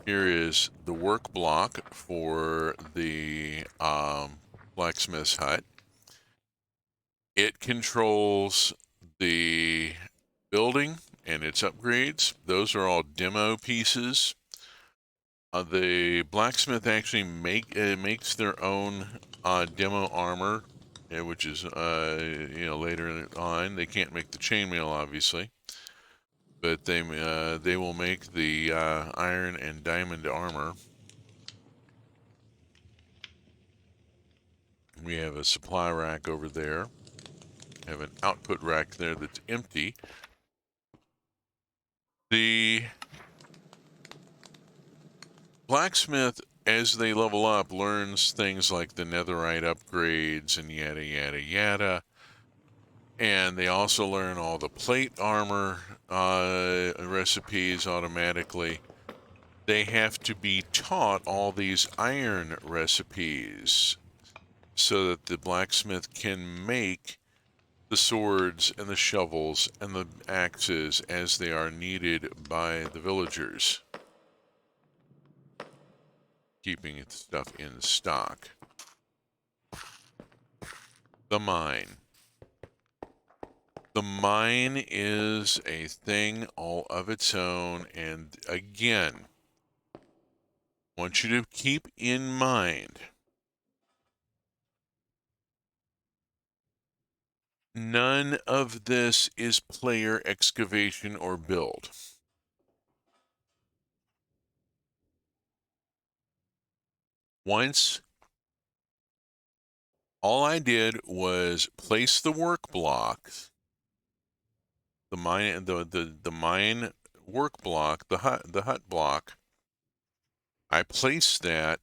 Here is the work block for the blacksmith's hut. It controls the building and its upgrades. Those are all demo pieces. The blacksmith actually makes their own demo armor, which is later on. They can't make the chainmail, obviously, but they will make the iron and diamond armor. We have a supply rack over there. We have an output rack there that's empty. The blacksmith, as they level up, learns things like the netherite upgrades and yada yada yada. And they also learn all the plate armor recipes automatically. They have to be taught all these iron recipes so that the blacksmith can make the swords and the shovels and the axes as they are needed by the villagers, keeping stuff in stock. The mine. The mine is a thing all of its own, and again, I want you to keep in mind, none of this is player excavation or build. Once, all I did was place the work blocks, the mine work block, the hut block. I placed that,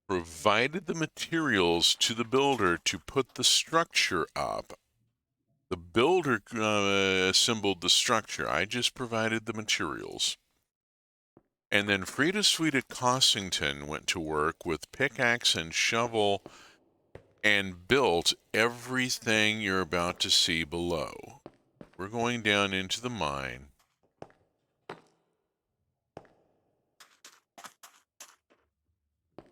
provided the materials to the builder to put the structure up. The builder assembled the structure. I just provided the materials. And then Frida Sweet at Cossington went to work with pickaxe and shovel and built everything you're about to see below. We're going down into the mine.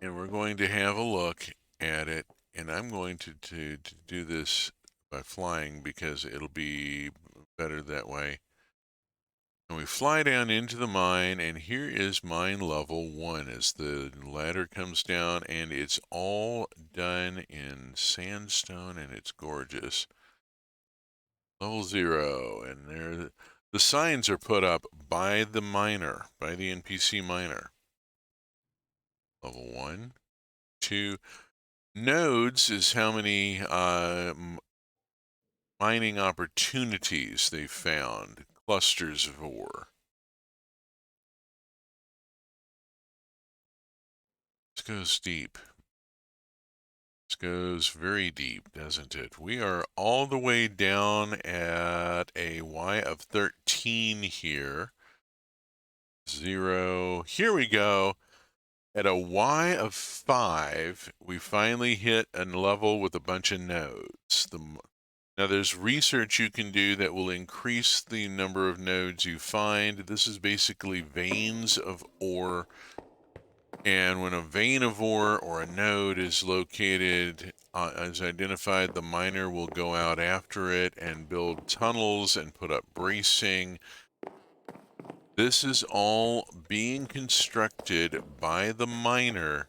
And we're going to have a look at it. And I'm going to do this by flying because it'll be better that way. And we fly down into the mine, and here is mine level 1 as the ladder comes down, and it's all done in sandstone, and it's gorgeous. Level 0, and there the signs are put up by the miner, by the NPC miner. Level 1, 2. Nodes is how many mining opportunities they've found, clusters of ore. This goes deep. This goes very deep, doesn't it? We are all the way down at a Y of 13 here. 0. Here we go. At a Y of 5, we finally hit a level with a bunch of nodes. Now, there's research you can do that will increase the number of nodes you find. This is basically veins of ore. And when a vein of ore or a node is located, as identified, the miner will go out after it and build tunnels and put up bracing. This is all being constructed by the miner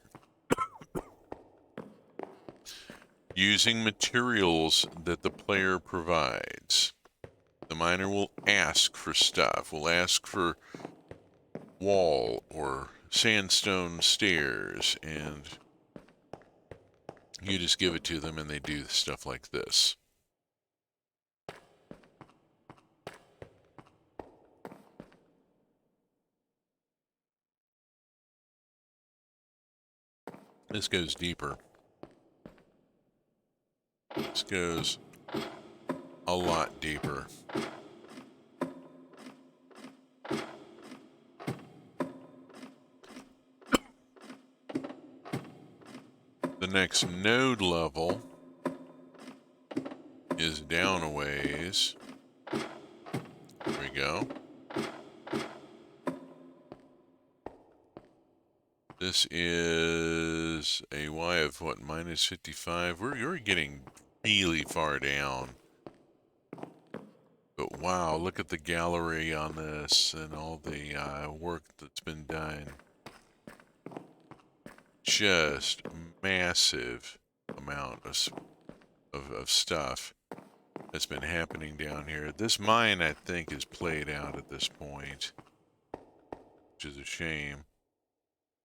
using materials that the player provides. The miner will ask for stuff, will ask for wall or sandstone stairs, and you just give it to them and they do stuff like this. This goes deeper. This goes a lot deeper. The next node level is down a ways. There we go. This is a Y of what, minus 55? We're getting really far down. But wow, look at the gallery on this and all the work that's been done. Just massive amount of stuff that's been happening down here. This mine, I think, is played out at this point, which is a shame.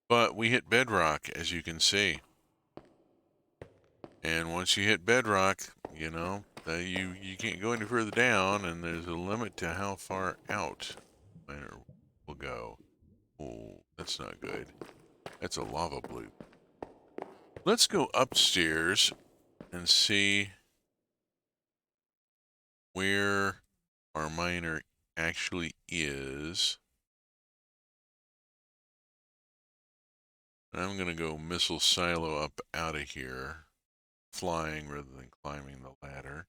But we hit bedrock, as you can see. And once you hit bedrock, you know, you can't go any further down, and there's a limit to how far out the miner will go. Oh, that's not good. That's a lava bloop. Let's go upstairs and see where our miner actually is. And I'm going to go missile silo up out of here, flying rather than climbing the ladder.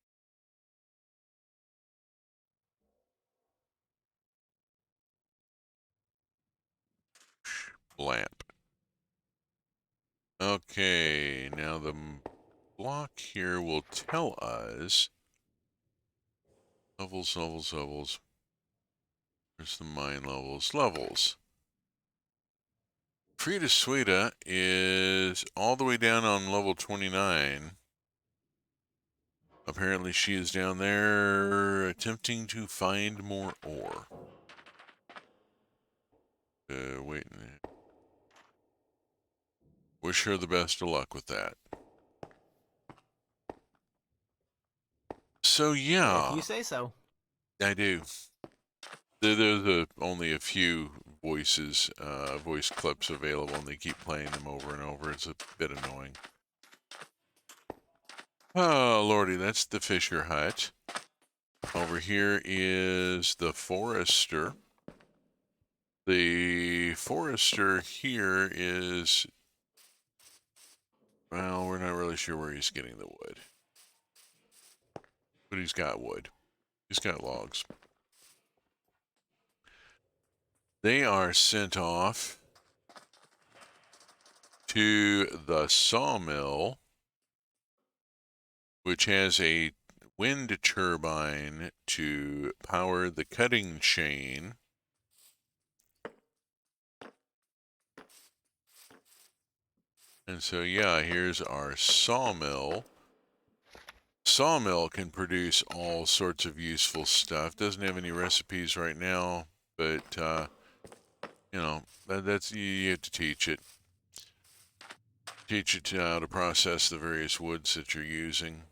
Blamp. Okay, now the block here will tell us levels. Where's the mine levels? Levels. Frida Sueda is all the way down on level 29. Apparently she is down there attempting to find more ore. Waiting. Wish her the best of luck with that. So yeah. If you say so. I do. There's only a few voice clips available, and they keep playing them over and over. It's a bit annoying. Oh, lordy, that's the Fisher hut. Over here is the Forester. The Forester here is, well, we're not really sure where he's getting the wood. But he's got wood. He's got logs. They are sent off to the sawmill, which has a wind turbine to power the cutting chain. And so, yeah, here's our sawmill. Sawmill can produce all sorts of useful stuff. Doesn't have any recipes right now, but, you know, that's, you have to teach it. Teach it how to process the various woods that you're using.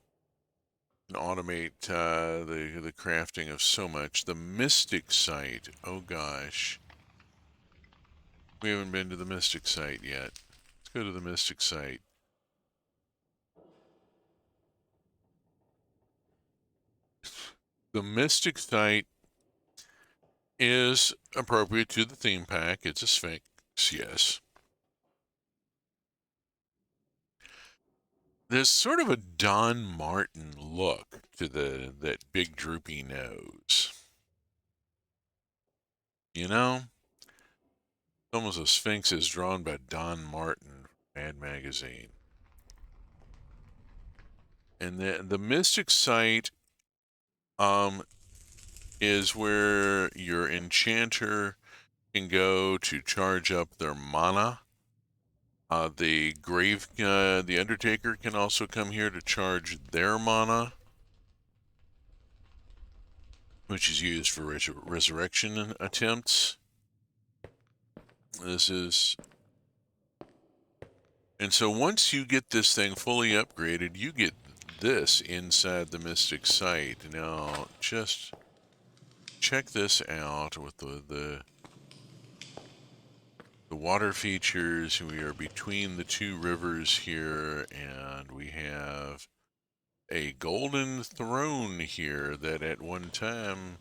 And automate the crafting of so much. The Mystic Site, oh gosh. We haven't been to the Mystic Site yet. Let's go to the Mystic Site. The Mystic site is appropriate to the theme pack. It's a Sphinx, yes. There's sort of a Don Martin look to that big droopy nose. You know? It's almost a Sphinx is drawn by Don Martin, Mad Magazine. And the Mystic site is where your enchanter can go to charge up their mana. The Undertaker can also come here to charge their mana, which is used for resurrection attempts. And so once you get this thing fully upgraded, you get this inside the Mystic site. Now, just check this out with the water features. We are between the two rivers here, and we have a golden throne here that at one time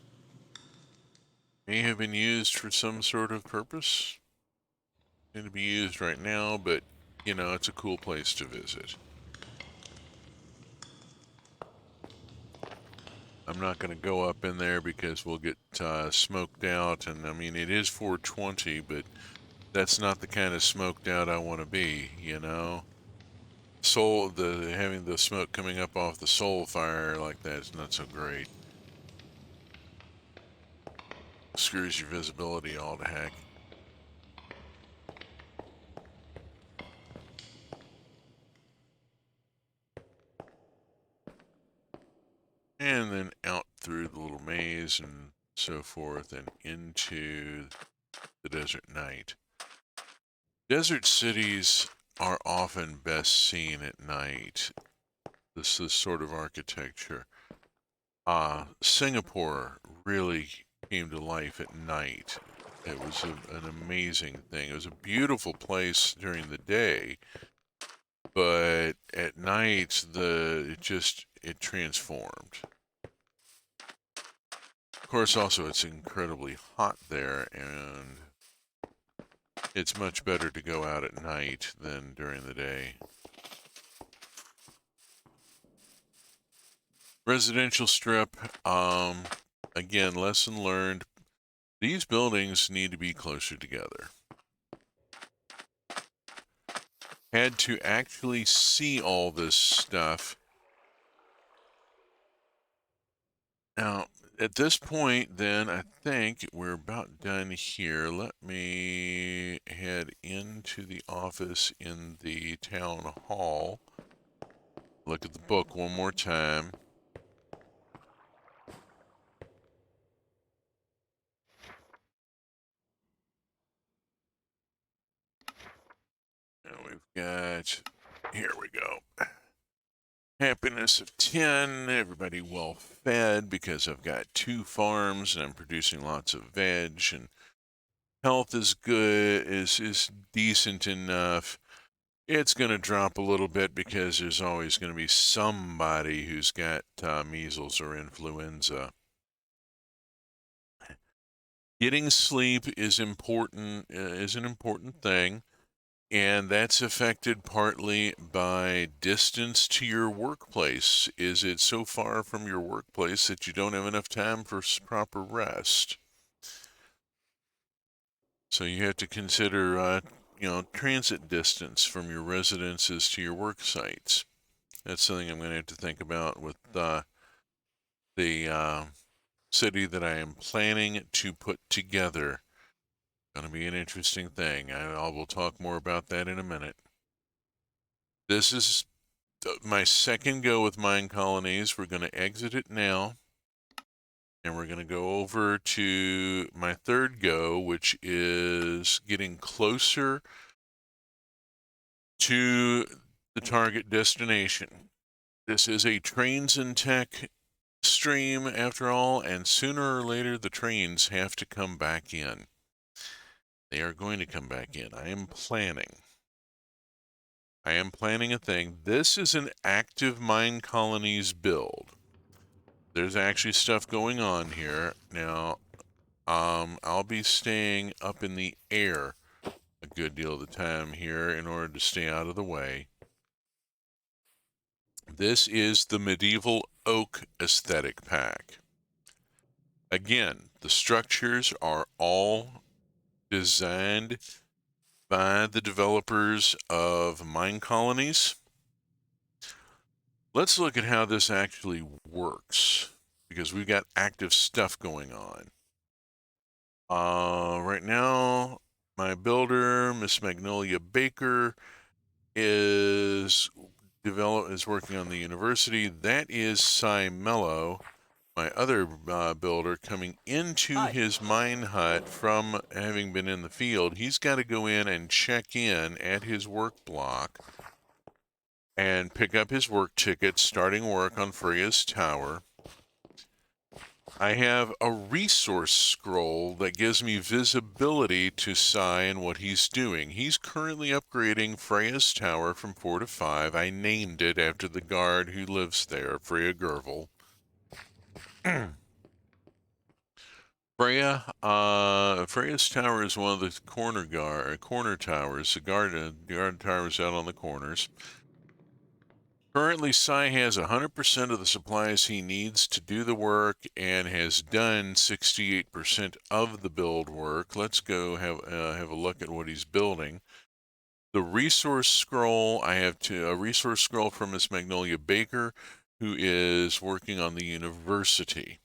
may have been used for some sort of purpose. It's going to be used right now, but, you know, it's a cool place to visit. I'm not going to go up in there because we'll get smoked out, and I mean, it is 420, but that's not the kind of smoked out I want to be, you know? Having the smoke coming up off the soul fire like that is not so great. Screws your visibility all to heck. And then out through the little maze and so forth and into the desert night. Desert cities are often best seen at night. This sort of architecture. Singapore really came to life at night. It was an amazing thing. It was a beautiful place during the day, but at night it transformed. Of course, also it's incredibly hot there, and it's much better to go out at night than during the day. Residential strip, again, lesson learned. These buildings need to be closer together. Had to actually see all this stuff. Now, at this point, then, I think we're about done here. Let me head into the office in the town hall. Look at the book one more time. And we've got, here we go. Happiness of 10, everybody well fed because I've got 2 farms and I'm producing lots of veg, and health is good, is decent enough. It's going to drop a little bit because there's always going to be somebody who's got measles or influenza. Getting sleep is important, is an important thing. And that's affected partly by distance to your workplace. Is it so far from your workplace that you don't have enough time for proper rest? So you have to consider, transit distance from your residences to your work sites. That's something I'm going to have to think about with the city that I am planning to put together. Going to be an interesting thing. I will talk more about that in a minute. This is my second go with MineColonies. We're going to exit it now. And we're going to go over to my third go, which is getting closer to the target destination. This is a trains and tech stream after all, and sooner or later the trains have to come back in. They are going to come back in. I am planning a thing. This is an active MineColonies build. There's actually stuff going on here. Now, I'll be staying up in the air a good deal of the time here in order to stay out of the way. This is the medieval oak aesthetic pack. Again, the structures are all designed by the developers of MineColonies. Let's look at how this actually works, because we've got active stuff going on. Right now, my builder, Miss Magnolia Baker, is working on the university. That is Cy Mello, my other builder, coming into his mine hut from having been in the field. He's got to go in and check in at his work block and pick up his work ticket, starting work on Freya's tower. I have a resource scroll that gives me visibility to Cy and what he's doing. He's currently upgrading Freya's tower from 4 to 5. I named it after the guard who lives there, Freya Gervel. Freya's tower is one of the corner towers, the guard towers out on the corners. Currently, Cy has 100% of the supplies he needs to do the work and has done 68% of the build work. Let's go have a look at what he's building. The resource scroll, I have a resource scroll from Miss Magnolia Baker, who is working on the university.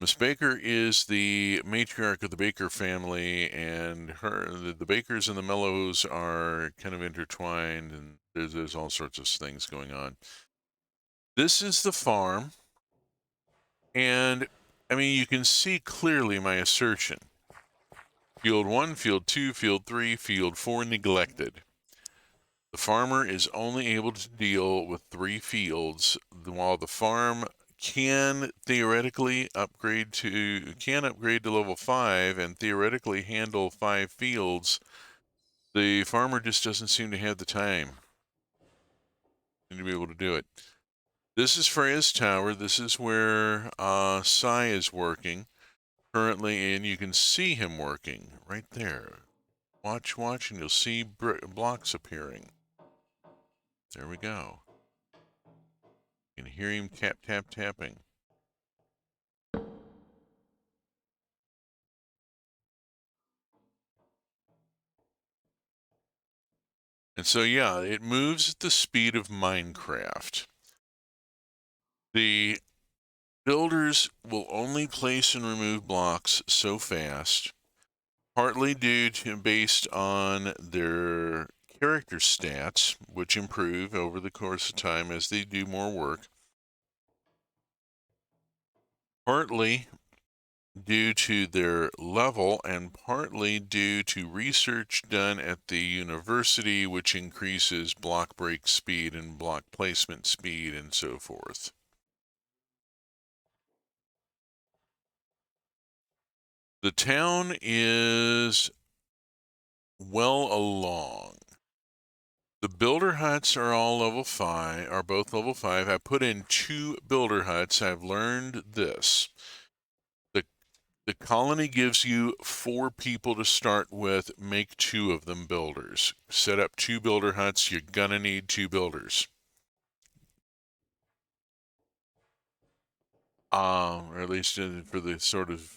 Miss Baker is the matriarch of the Baker family, and the Bakers and the Mellows are kind of intertwined, and there's all sorts of things going on. This is the farm, and I mean, you can see clearly my assertion. Field 1, Field 2, Field 3, Field 4 neglected. The farmer is only able to deal with 3 fields, while the farm can theoretically upgrade to level 5 and theoretically handle 5 fields. The farmer just doesn't seem to have the time to be able to do it. This is Freya's tower. This is where Cy is working currently, and you can see him working right there. Watch, and you'll see blocks appearing. There we go. You can hear him tapping. And so, yeah, it moves at the speed of Minecraft. The builders will only place and remove blocks so fast, partly based on their character stats, which improve over the course of time as they do more work, partly due to their level, and partly due to research done at the university, which increases block break speed and block placement speed and so forth. The town is well along. The builder huts are all level 5, are both level 5. I put in 2 builder huts. I've learned this. The colony gives you 4 people to start with. Make 2 of them builders. Set up 2 builder huts. You're gonna need 2 builders. Or at least for the sort of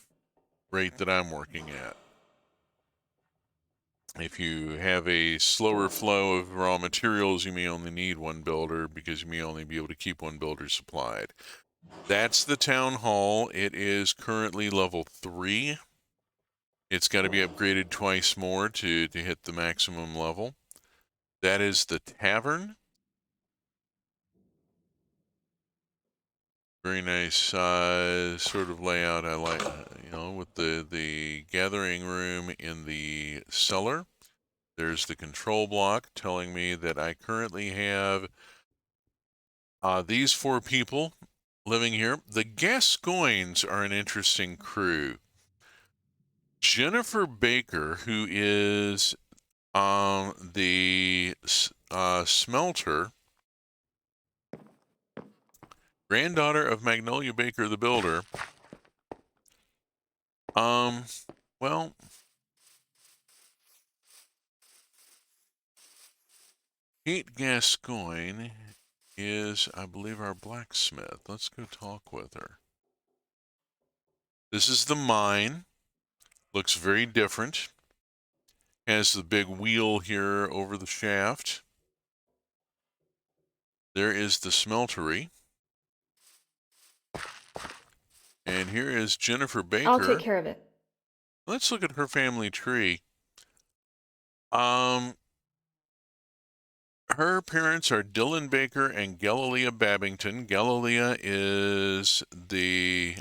rate that I'm working at. If you have a slower flow of raw materials, you may only need 1 builder because you may only be able to keep 1 builder supplied. That's the town hall. It is currently level 3. It's got to be upgraded twice more to hit the maximum level. That is the tavern. Very nice sort of layout. I like, with the gathering room in the cellar. There's the control block telling me that I currently have these 4 people living here. The Gascoignes are an interesting crew. Jennifer Baker, who is the smelter, Granddaughter of Magnolia Baker the builder. Well, Kate Gascoigne is, I believe, our blacksmith. Let's go talk with her. This is the mine. Looks very different. Has the big wheel here over the shaft. There is the smeltery. And here is Jennifer Baker. I'll take care of it. Let's look at her family tree. Her parents are Dylan Baker and Galilea Babington. Galilea is the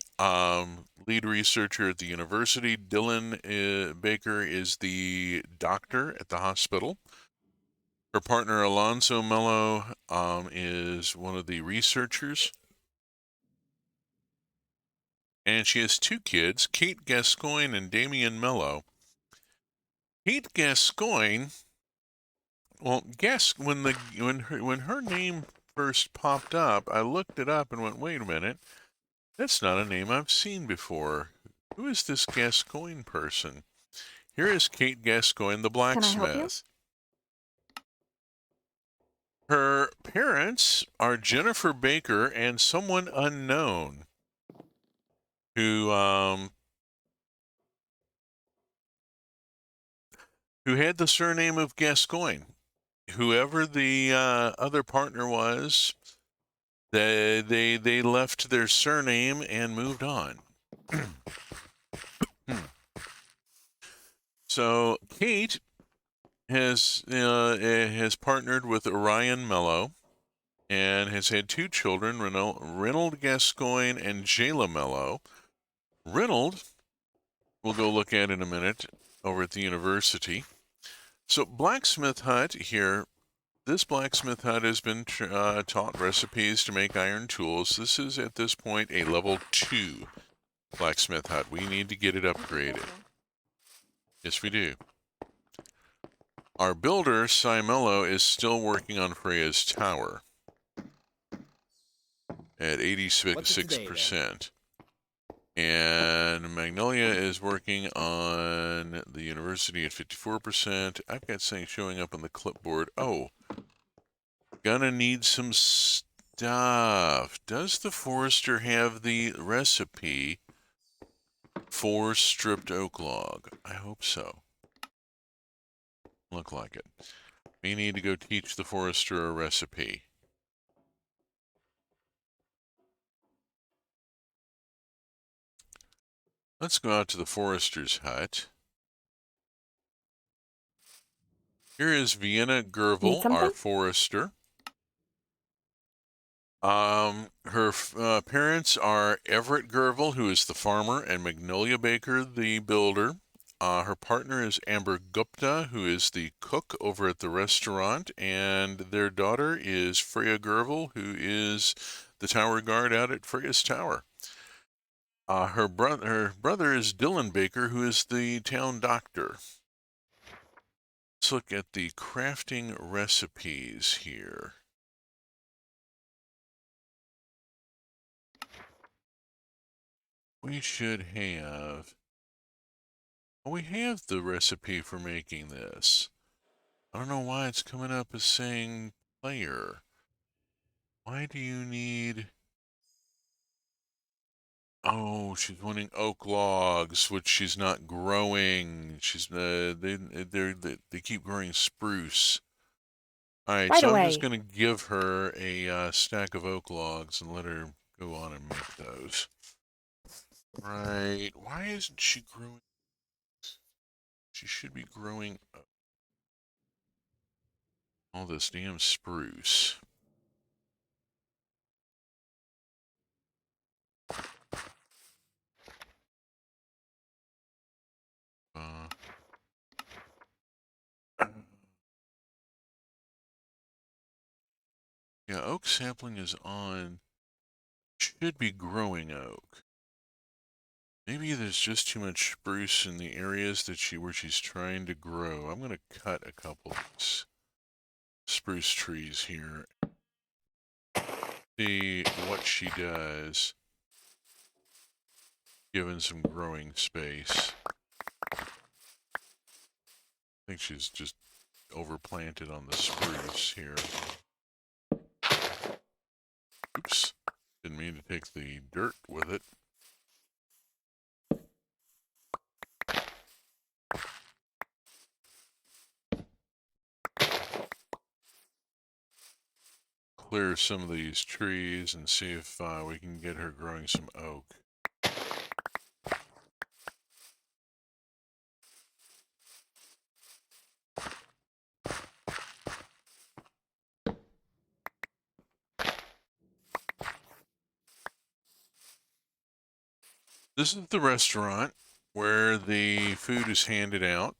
lead researcher at the university. Dylan Baker is the doctor at the hospital. Her partner, Alonzo Mello, is one of the researchers. And she has two kids, Kate Gascoigne and Damian Mello. Kate Gascoigne, well, when her name first popped up, I looked it up and went, wait a minute, that's not a name I've seen before. Who is this Gascoigne person? Here is Kate Gascoigne, the blacksmith. Can I help you? Her parents are Jennifer Baker and someone unknown who had the surname of Gascoigne. Whoever the other partner was, they left their surname and moved on. So Kate has partnered with Orion Mello and has had two children, Reynold Gascoigne and Jayla Mello. Reynold, we'll go look at in a minute over at the university. So blacksmith hut here. This blacksmith hut has been taught recipes to make iron tools. This is at this point a level 2 blacksmith hut. We need to get it upgraded. Yes, we do. Our builder, Simello, is still working on Freya's tower at 86%. And Magnolia is working on the university at 54%. I've got something showing up on the clipboard. Oh, gonna need some stuff. Does the forester have the recipe for stripped oak log? I hope so. Look like it. We need to go teach the forester a recipe. Let's go out to the forester's hut. Here is Vienna Gervel, our forester. Her parents are Everett Gervel, who is the farmer, and Magnolia Baker, the builder. Her partner is Amber Gupta, who is the cook over at the restaurant, and their daughter is Freya Gervel, who is the tower guard out at Freya's tower. Her brother is Dylan Baker, who is the town doctor. Let's look at the crafting recipes here. We should have... Oh, we have the recipe for making this. I don't know why it's coming up as saying player. Why do you need... Oh, she's wanting oak logs, which she's not growing. She's they keep growing spruce. All right, Right so away. I'm just going to give her a stack of oak logs and let her go on and make those. Right. Why isn't she growing? She should be growing all this damn spruce. Yeah, oak sapling is on. Should be growing oak. Maybe there's just too much spruce in the areas that where she's trying to grow. I'm gonna cut a couple of these spruce trees here. see what she does, given some growing space. I think she's just overplanted on the spruce here. Oops, didn't mean to take the dirt with it. Clear some of these trees and see if we can get her growing some oak. This is the restaurant where the food is handed out.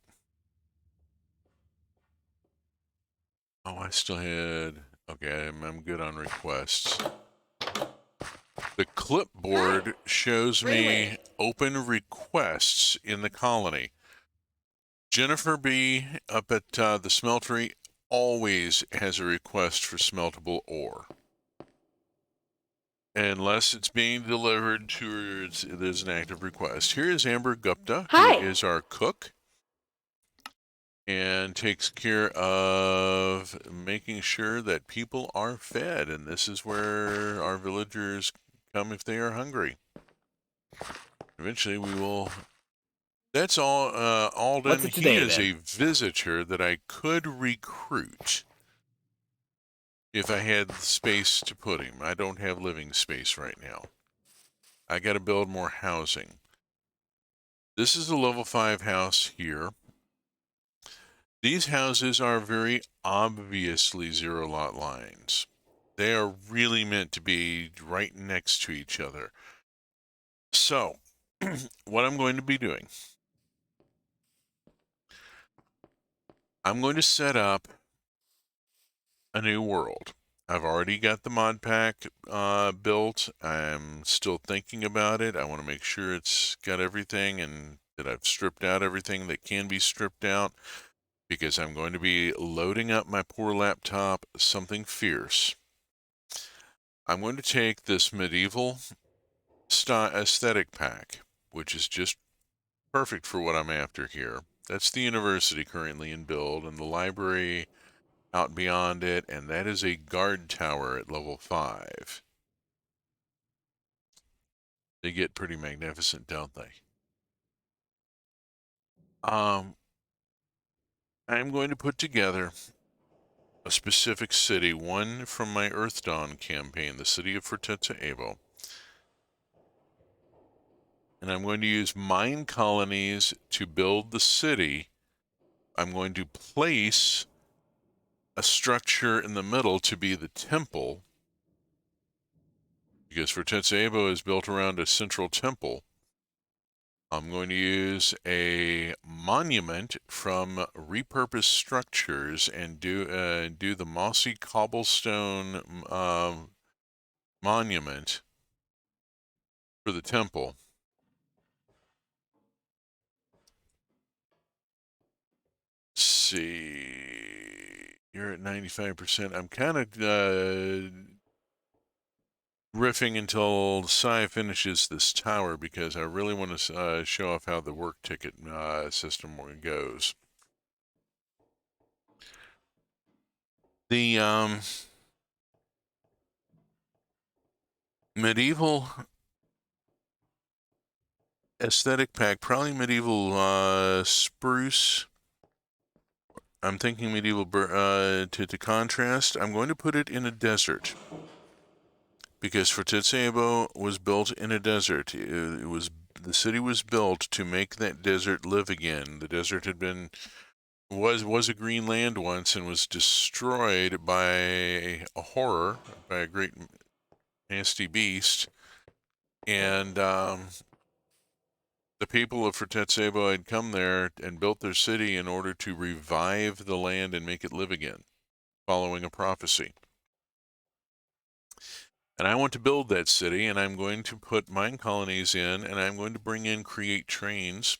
Oh, I still had... Okay, I'm good on requests. The clipboard shows me open requests in the colony. Jennifer B. up at the smeltery always has a request for smeltable ore. Unless it's being delivered to her, there's an active request. Here is Amber Gupta, Hi. who is our cook and takes care of making sure that people are fed. And this is where our villagers come if they are hungry. Eventually we will... That's all, Alden. What's it today, He is then? a visitor that I could recruit if I had space to put him. I don't have living space right now. I got to build more housing. This is a level 5 house here. These houses are very obviously 0 lot lines. They are really meant to be right next to each other. So, what I'm going to be doing, I'm going to set up a new world. I've already got the mod pack built. I'm still thinking about it. I want to make sure it's got everything and that I've stripped out everything that can be stripped out, because I'm going to be loading up my poor laptop something fierce. I'm going to take this medieval aesthetic pack, which is just perfect for what I'm after here. That's the university currently in build, and the library out beyond it, and that is a guard tower at level 5. They get pretty magnificent, don't they? I'm going to put together a specific city, one from my Earth Dawn campaign, the city of Fortezza Evo. And I'm going to use MineColonies to build the city. I'm going to place a structure in the middle to be the temple, because Fortezza Evo is built around a central temple. I'm going to use a monument from repurposed structures and do the mossy cobblestone monument for the temple. Let's see, you're at 95%. I'm kind of riffing until Sai finishes this tower, because I really want to show off how the work ticket system goes. The medieval aesthetic pack, probably medieval spruce. I'm thinking medieval to contrast. I'm going to put it in a desert, because Fortezza Evo was built in a desert. The city was built to make that desert live again. The desert had been was a green land once and was destroyed by a horror, by a great nasty beast, and the people of Fortezza Evo had come there and built their city in order to revive the land and make it live again, following a prophecy. And I want to build that city, and I'm going to put MineColonies in, and I'm going to bring in create trains,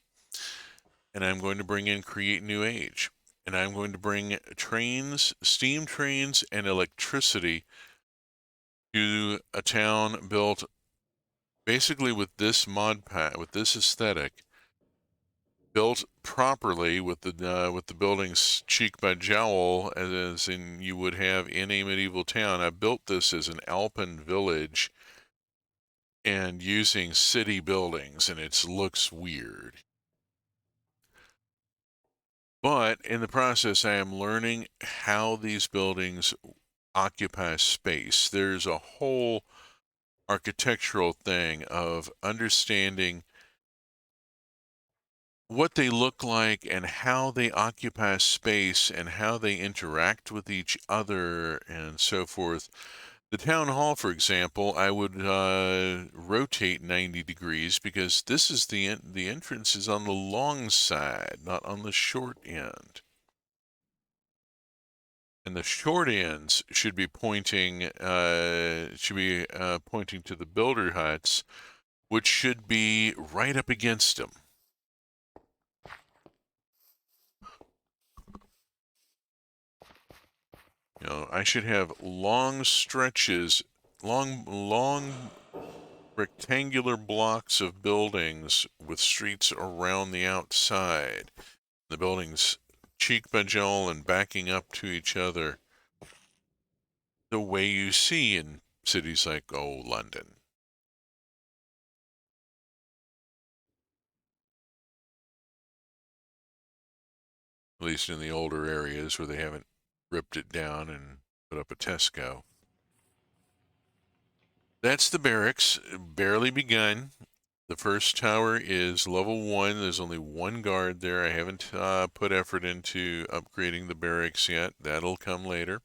and I'm going to bring in create new age, and I'm going to bring trains, steam trains, and electricity to a town built basically with this mod pack, with this aesthetic, built properly with the buildings cheek by jowl, as in you would have in a medieval town. I built this as an Alpine village and using city buildings, and it looks weird. But in the process, I am learning how these buildings occupy space. There's a whole architectural thing of understanding what they look like and how they occupy space and how they interact with each other and so forth. The town hall, for example, I would rotate 90 degrees because this is the entrance is on the long side, not on the short end. And the short ends should be pointing pointing to the builder huts, which should be right up against them. You know, I should have long stretches, long rectangular blocks of buildings with streets around the outside. The buildings cheek by jowl and backing up to each other, the way you see in cities like, London. At least in the older areas where they haven't ripped it down and put up a Tesco. That's the barracks, barely begun. The first tower is level 1. There's only one guard there. I haven't put effort into upgrading the barracks yet. That'll come later.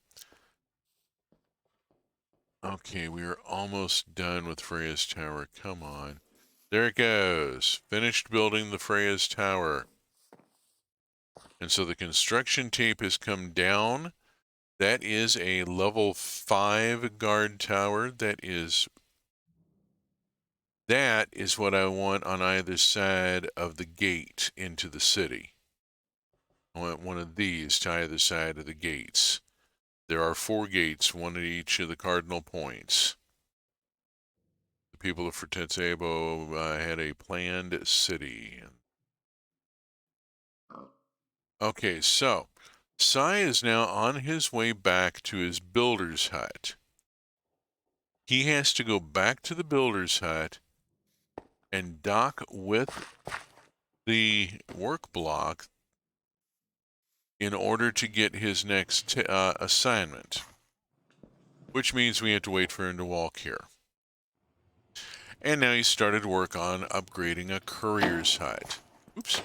Okay, we are almost done with Freya's tower. Come on. There it goes. Finished building the Freya's tower. And so the construction tape has come down. That is a level 5 guard tower. That is what I want on either side of the gate into the city. I want one of these to either side of the gates. There are 4 gates, one at each of the cardinal points. The people of Fortezebo had a planned city. Okay, so Sai is now on his way back to his builder's hut. He has to go back to the builder's hut and dock with the work block in order to get his next assignment, which means we have to wait for him to walk here. And now he started work on upgrading a courier's hut. Oops.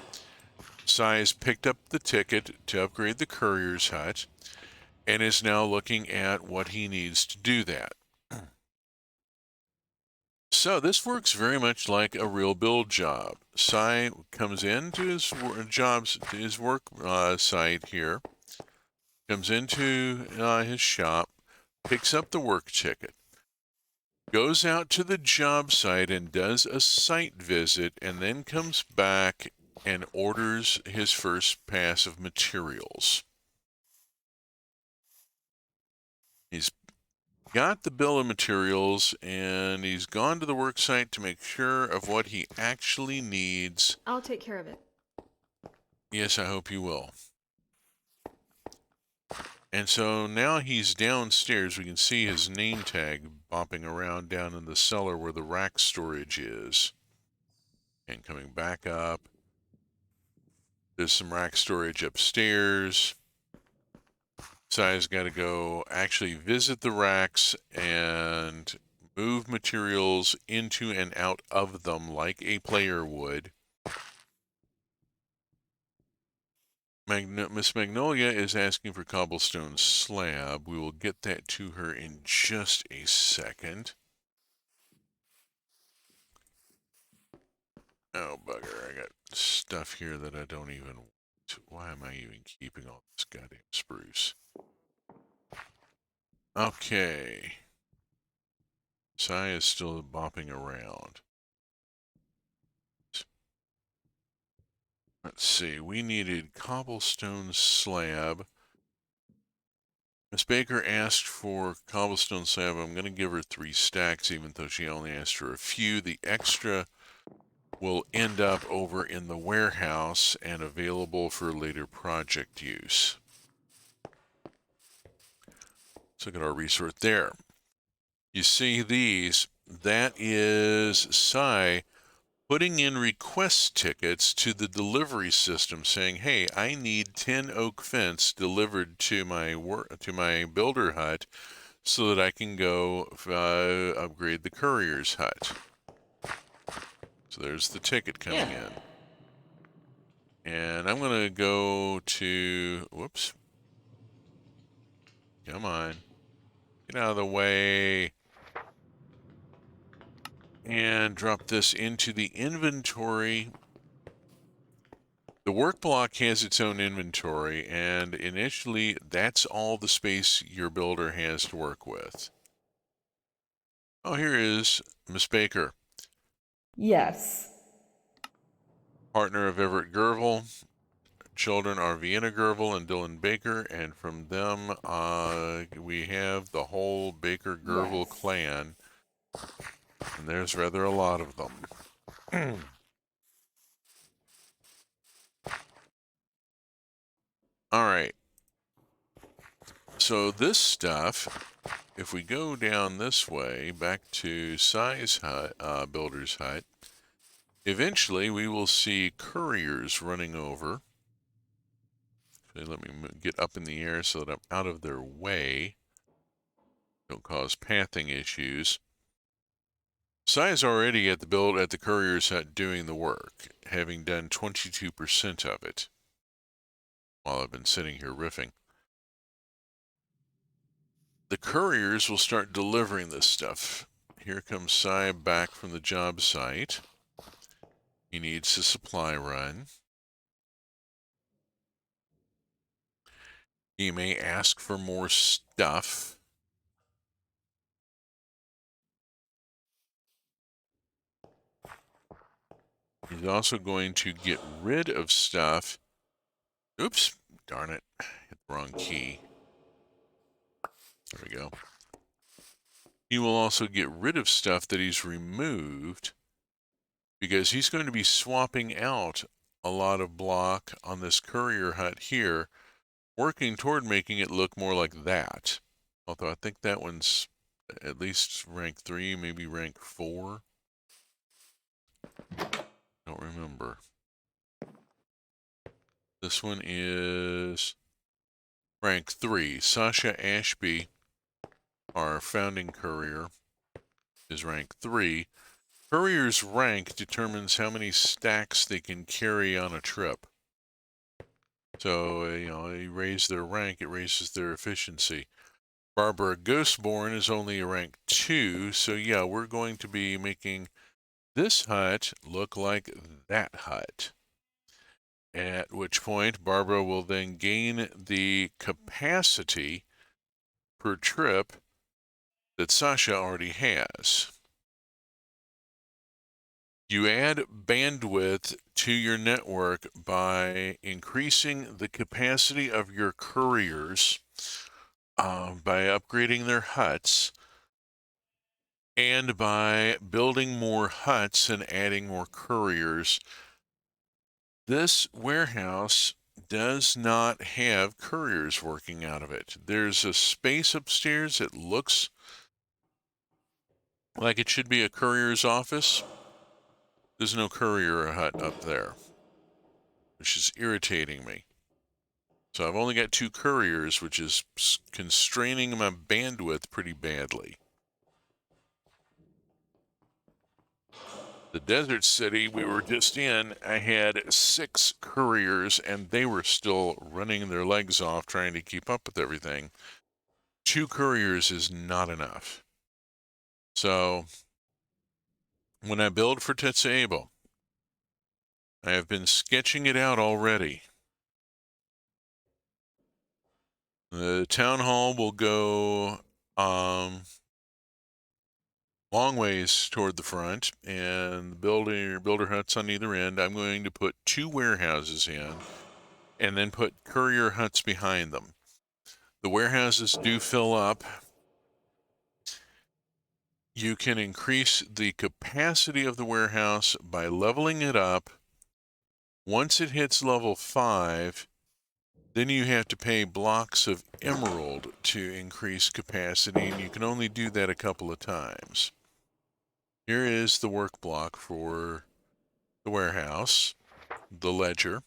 Sai has picked up the ticket to upgrade the courier's hut and is now looking at what he needs to do that. So this works very much like a real build job. Sai comes into his work site here, comes into his shop, picks up the work ticket, goes out to the job site and does a site visit, and then comes back and orders his first pass of materials. He's got the bill of materials, and he's gone to the work site to make sure of what he actually needs. I'll take care of it. Yes, I hope you will. And so now he's downstairs. We can see his name tag bopping around down in the cellar where the rack storage is. And coming back up. There's some rack storage upstairs. Sai's got to go actually visit the racks and move materials into and out of them like a player would. Miss Magnolia is asking for cobblestone slab. We will get that to her in just a second. Oh, bugger. I got stuff here that I don't even want. Why am I even keeping all this goddamn spruce? Okay. Sai is still bopping around. Let's see. We needed cobblestone slab. Miss Baker asked for cobblestone slab. I'm going to give her 3 stacks, even though she only asked for a few. The extra will end up over in the warehouse and available for later project use. Let's look at our resource there. You see these, that is Cy putting in request tickets to the delivery system saying, hey, I need 10 oak fence delivered to my builder hut so that I can go upgrade the courier's hut. So there's the ticket coming in. And I'm going to go to, whoops. Come on. Get out of the way. And drop this into the inventory. The work block has its own inventory, and initially that's all the space your builder has to work with. Oh, here is Miss Baker. Yes. Partner of Everett Gervil. Children are Vienna Gervil and Dylan Baker, and from them we have the whole Baker Gervil Yes. clan, and there's rather a lot of them. All right. So this stuff, if we go down this way back to Cy's hut, builder's hut, eventually we will see couriers running over. Okay, let me get up in the air so that I'm out of their way. Don't cause pathing issues. Cy is already at the courier's hut doing the work, having done 22% of it while I've been sitting here riffing. The couriers will start delivering this stuff. Here comes Cy back from the job site. He needs a supply run. He may ask for more stuff. He's also going to get rid of stuff. Oops, darn it. Hit the wrong key. There we go. He will also get rid of stuff that he's removed because he's going to be swapping out a lot of block on this courier hut here, working toward making it look more like that. Although I think that one's at least rank 3, maybe rank 4. Don't remember. This one is rank 3. Sasha Ashby, our founding courier, is rank 3. Courier's rank determines how many stacks they can carry on a trip. So, you raise their rank, it raises their efficiency. Barbara Ghostborn is only a rank 2, so yeah, we're going to be making this hut look like that hut. At which point, Barbara will then gain the capacity per trip that Sasha already has. You add bandwidth to your network by increasing the capacity of your couriers by upgrading their huts and by building more huts and adding more couriers. This warehouse does not have couriers working out of it. There's a space upstairs. It looks like it should be a courier's office. There's no courier hut up there, which is irritating me. So I've only got 2 couriers, which is constraining my bandwidth pretty badly. The desert city we were just in, I had 6 couriers, and they were still running their legs off trying to keep up with everything. 2 couriers is not enough. So when I build for Tetsable, I have been sketching it out already. The town hall will go long ways toward the front, and the builder huts on either end. I'm going to put 2 warehouses in and then put courier huts behind them. the warehouses do fill up, you can increase the capacity of the warehouse by leveling it up. Once it hits level 5, then you have to pay blocks of emerald to increase capacity, and you can only do that a couple of times. Here is the work block for the warehouse, the ledger.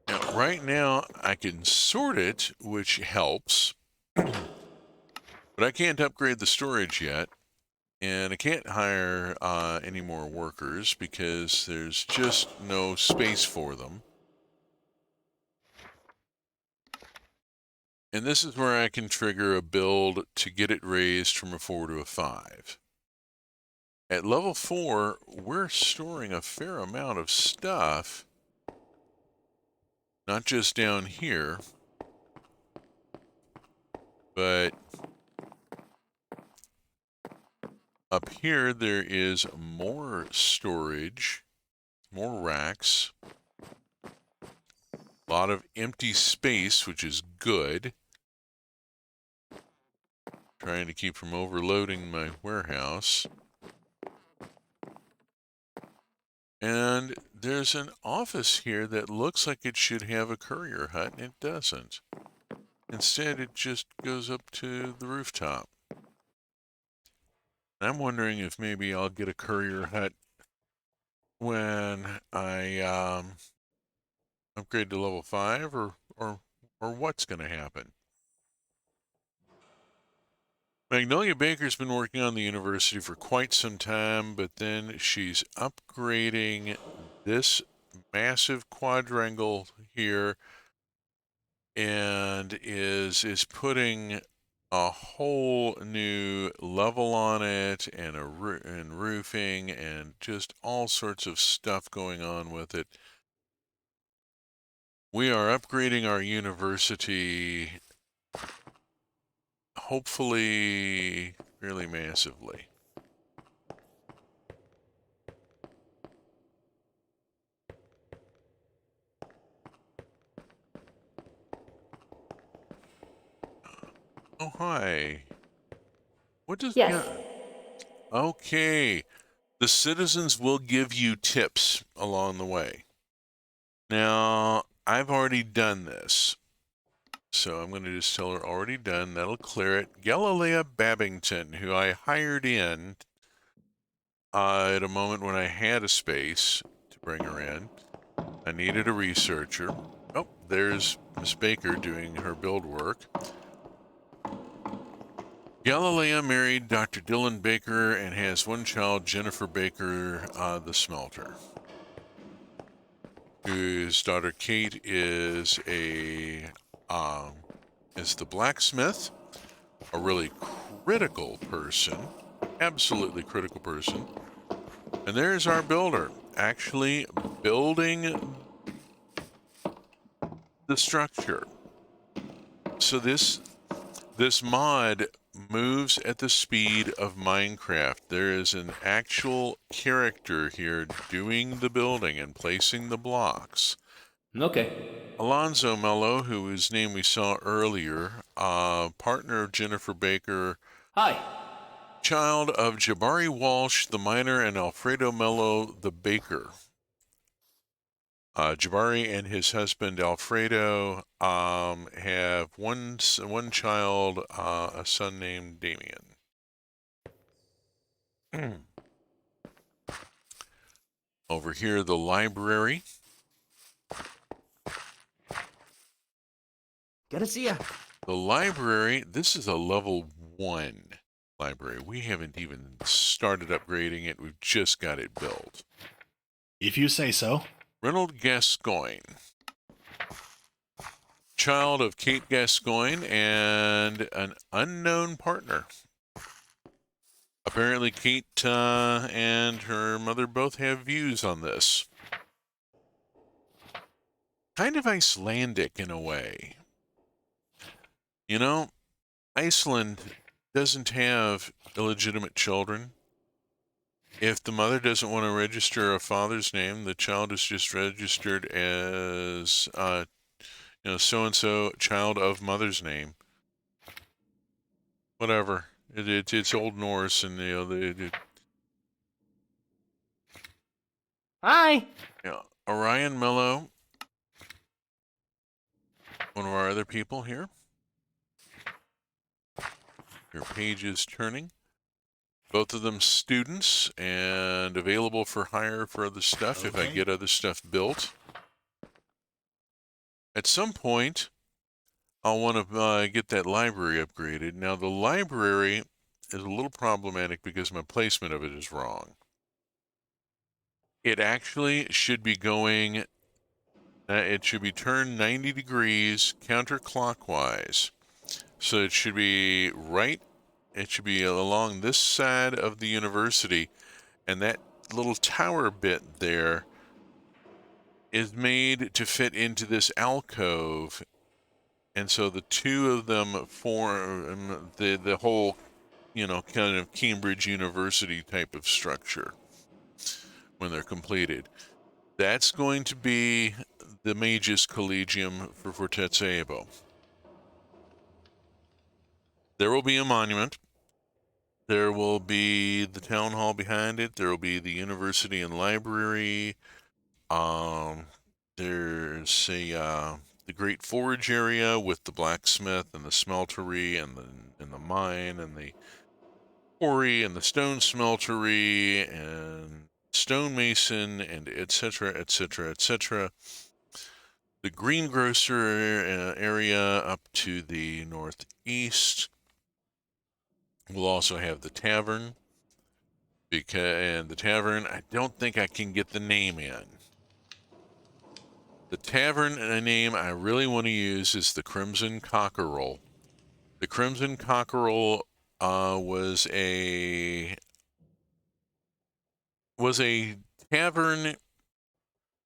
Now, right now, I can sort it, which helps, but I can't upgrade the storage yet. And I can't hire any more workers because there's just no space for them. And this is where I can trigger a build to get it raised from a 4 to a 5. At level 4, we're storing a fair amount of stuff. Not just down here, but up here there is more storage, more racks. A lot of empty space, which is good. Trying to keep from overloading my warehouse. And there's an office here that looks like it should have a courier hut, and it doesn't. Instead, it just goes up to the rooftop. I'm wondering if maybe I'll get a courier hut when I upgrade to level 5, or what's going to happen. Magnolia Baker's been working on the university for quite some time, but then she's upgrading this massive quadrangle here and is putting a whole new level on it and and roofing and just all sorts of stuff going on with it. We are upgrading our university, hopefully fairly massively. Oh, hi. What does... Yes. Okay. The citizens will give you tips along the way. Now, I've already done this. So I'm going to just tell her already done. That'll clear it. Galilea Babington, who I hired in at a moment when I had a space to bring her in. I needed a researcher. Oh, there's Miss Baker doing her build work. Galilea married Dr. Dylan Baker and has one child, Jennifer Baker, the smelter, whose daughter Kate is the blacksmith, a really critical person, absolutely critical person. And there's our builder, actually building the structure. So this mod moves at the speed of Minecraft. There is an actual character here doing the building and placing the blocks. Okay. Alonzo Mello, whose name we saw earlier, partner of Jennifer Baker. Hi. Child of Jabari Walsh, the miner, and Alfredo Mello, the baker. Jabari and his husband Alfredo have one child, a son named Damien. Over here, the library. Good to see ya. The library, this is a level 1 library. We haven't even started upgrading it. We've just got it built. If you say so. Reynold Gascoigne. Child of Kate Gascoigne and an unknown partner. Apparently Kate and her mother both have views on this. Kind of Icelandic in a way. You know, Iceland doesn't have illegitimate children. If the mother doesn't want to register a father's name, the child is just registered as so and so, child of mother's name, whatever. It's Old Norse, and Hi. Orion Mello, one of our other people here. Your page is turning. Both of them students and available for hire for other stuff if I get other stuff built. At some point, I'll want to get that library upgraded. Now, the library is a little problematic because my placement of it is wrong. It actually should be going, it should be turned 90 degrees counterclockwise. So it should be it should be along this side of the university, and that little tower bit there is made to fit into this alcove, and so the two of them form the whole, kind of Cambridge University type of structure when they're completed. That's going to be the Magus Collegium for Fortezza Ebo. There will be a monument. There will be the town hall behind it. There will be the university and library. There's the great forage area with the blacksmith and the smeltery and the mine and the quarry and the stone smeltery and stonemason and etc. etc. etc. The greengrocer area up to the northeast. We'll also have the tavern, and the tavern, I don't think I can get the name in. The tavern name I really want to use is the Crimson Cockerel. The Crimson Cockerel was a tavern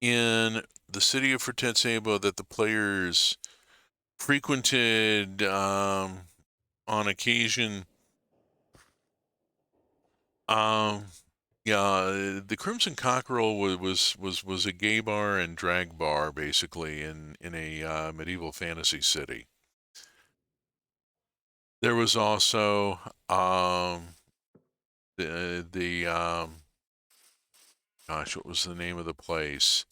in the city of Fortezza that the players frequented on occasion. Yeah, the Crimson Cockerel was a gay bar and drag bar basically in a medieval fantasy city. There was also gosh, what was the name of the place?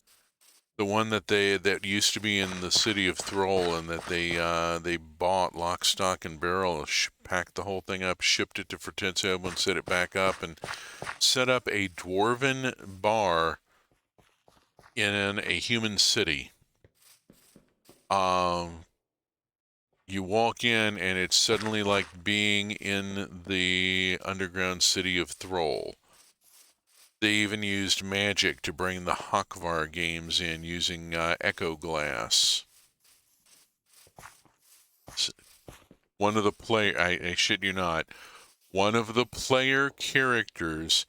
The one that used to be in the city of Thrall, and that they bought lock, stock, and barrel, packed the whole thing up, shipped it to Fortezza, and set it back up, and set up a dwarven bar in a human city. You walk in, and it's suddenly like being in the underground city of Thrall. They even used magic to bring the Hakvar games in using Echo Glass. One of the I shit you not, one of the player characters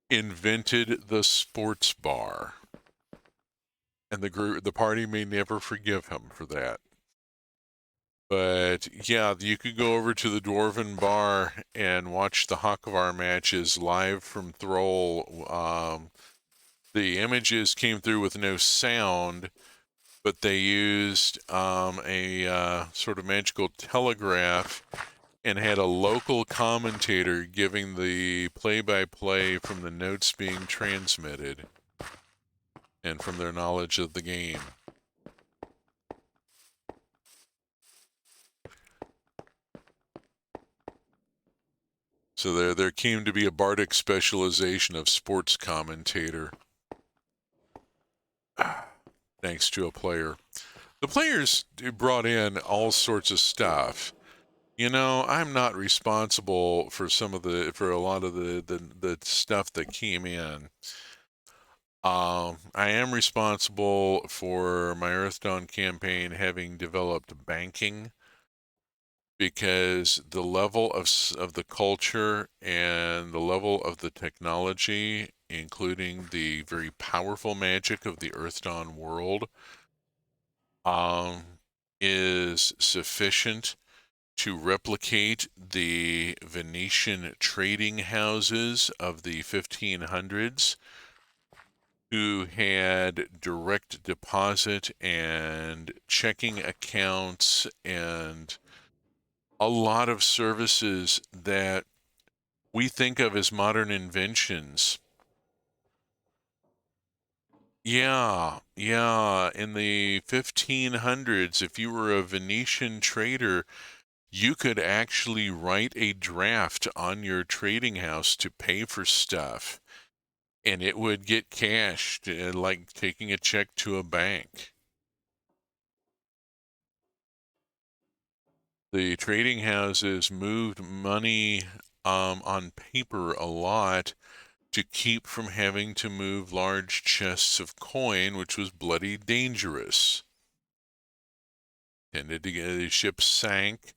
invented the sports bar. And the party may never forgive him for that. But yeah, you could go over to the Dwarven Bar and watch the Hakvar matches live from Thrall. The images came through with no sound, but they used a sort of magical telegraph and had a local commentator giving the play-by-play from the notes being transmitted and from their knowledge of the game. So there came to be a bardic specialization of sports commentator, thanks to a player. The players brought in all sorts of stuff. I'm not responsible for a lot of the stuff that came in. I am responsible for my Earth Dawn campaign having developed banking, because the level of the culture and the level of the technology, including the very powerful magic of the Earth Dawn world, is sufficient to replicate the Venetian trading houses of the 1500s who had direct deposit and checking accounts and a lot of services that we think of as modern inventions. Yeah. In the 1500s, if you were a Venetian trader, you could actually write a draft on your trading house to pay for stuff, and it would get cashed, like taking a check to a bank. The trading houses moved money on paper a lot to keep from having to move large chests of coin, which was bloody dangerous. Tended to get the ships sank.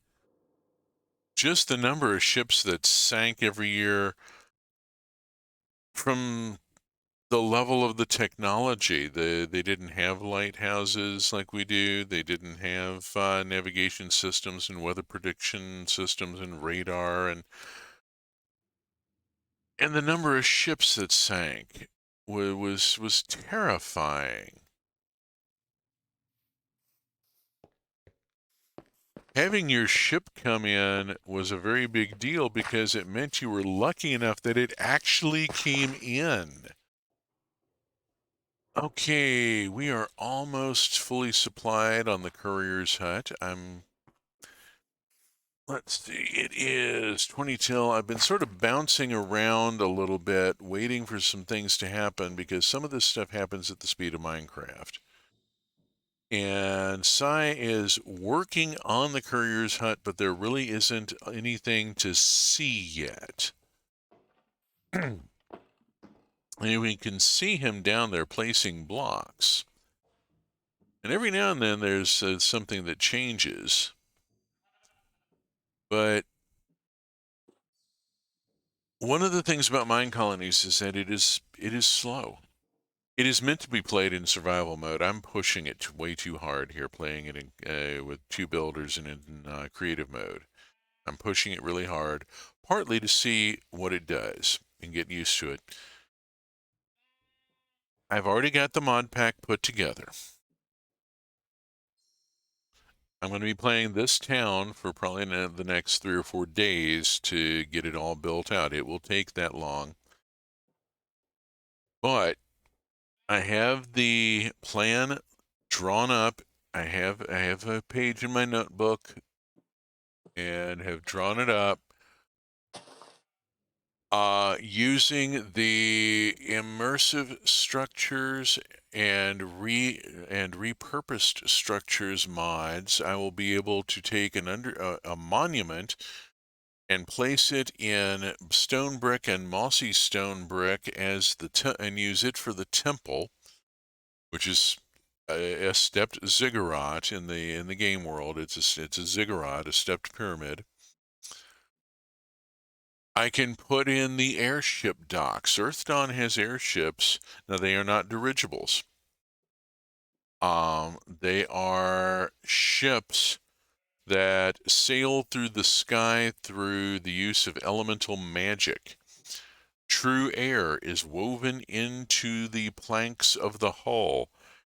Just the number of ships that sank every year from the level of the technology. They didn't have lighthouses like we do. They didn't have navigation systems and weather prediction systems and radar, and the number of ships that sank was terrifying. Having your ship come in was a very big deal because it meant you were lucky enough that it actually came in. Okay, we are almost fully supplied on the courier's hut. Let's see, it is 20 till. I've been sort of bouncing around a little bit, waiting for some things to happen because some of this stuff happens at the speed of Minecraft. And Sai is working on the courier's hut, but there really isn't anything to see yet. And we can see him down there placing blocks. And every now and then there's something that changes. But one of the things about MineColonies is that it is slow. It is meant to be played in survival mode. I'm pushing it way too hard here, playing it in, with two builders and in creative mode. I'm pushing it really hard, partly to see what it does and get used to it. I've already got the mod pack put together. I'm going to be playing this town for probably the next 3 or 4 days to get it all built out. It will take that long. But I have the plan drawn up. I have a page in my notebook and have drawn it up using the immersive structures and repurposed structures mods. I will be able to take a monument and place it in stone brick and mossy stone brick as and use it for the temple, which is a stepped ziggurat in the game world. It's a ziggurat, a stepped pyramid. I can put in the airship docks. Earthdawn has airships. Now, they are not dirigibles. They are ships that sail through the sky through the use of elemental magic. True air is woven into the planks of the hull,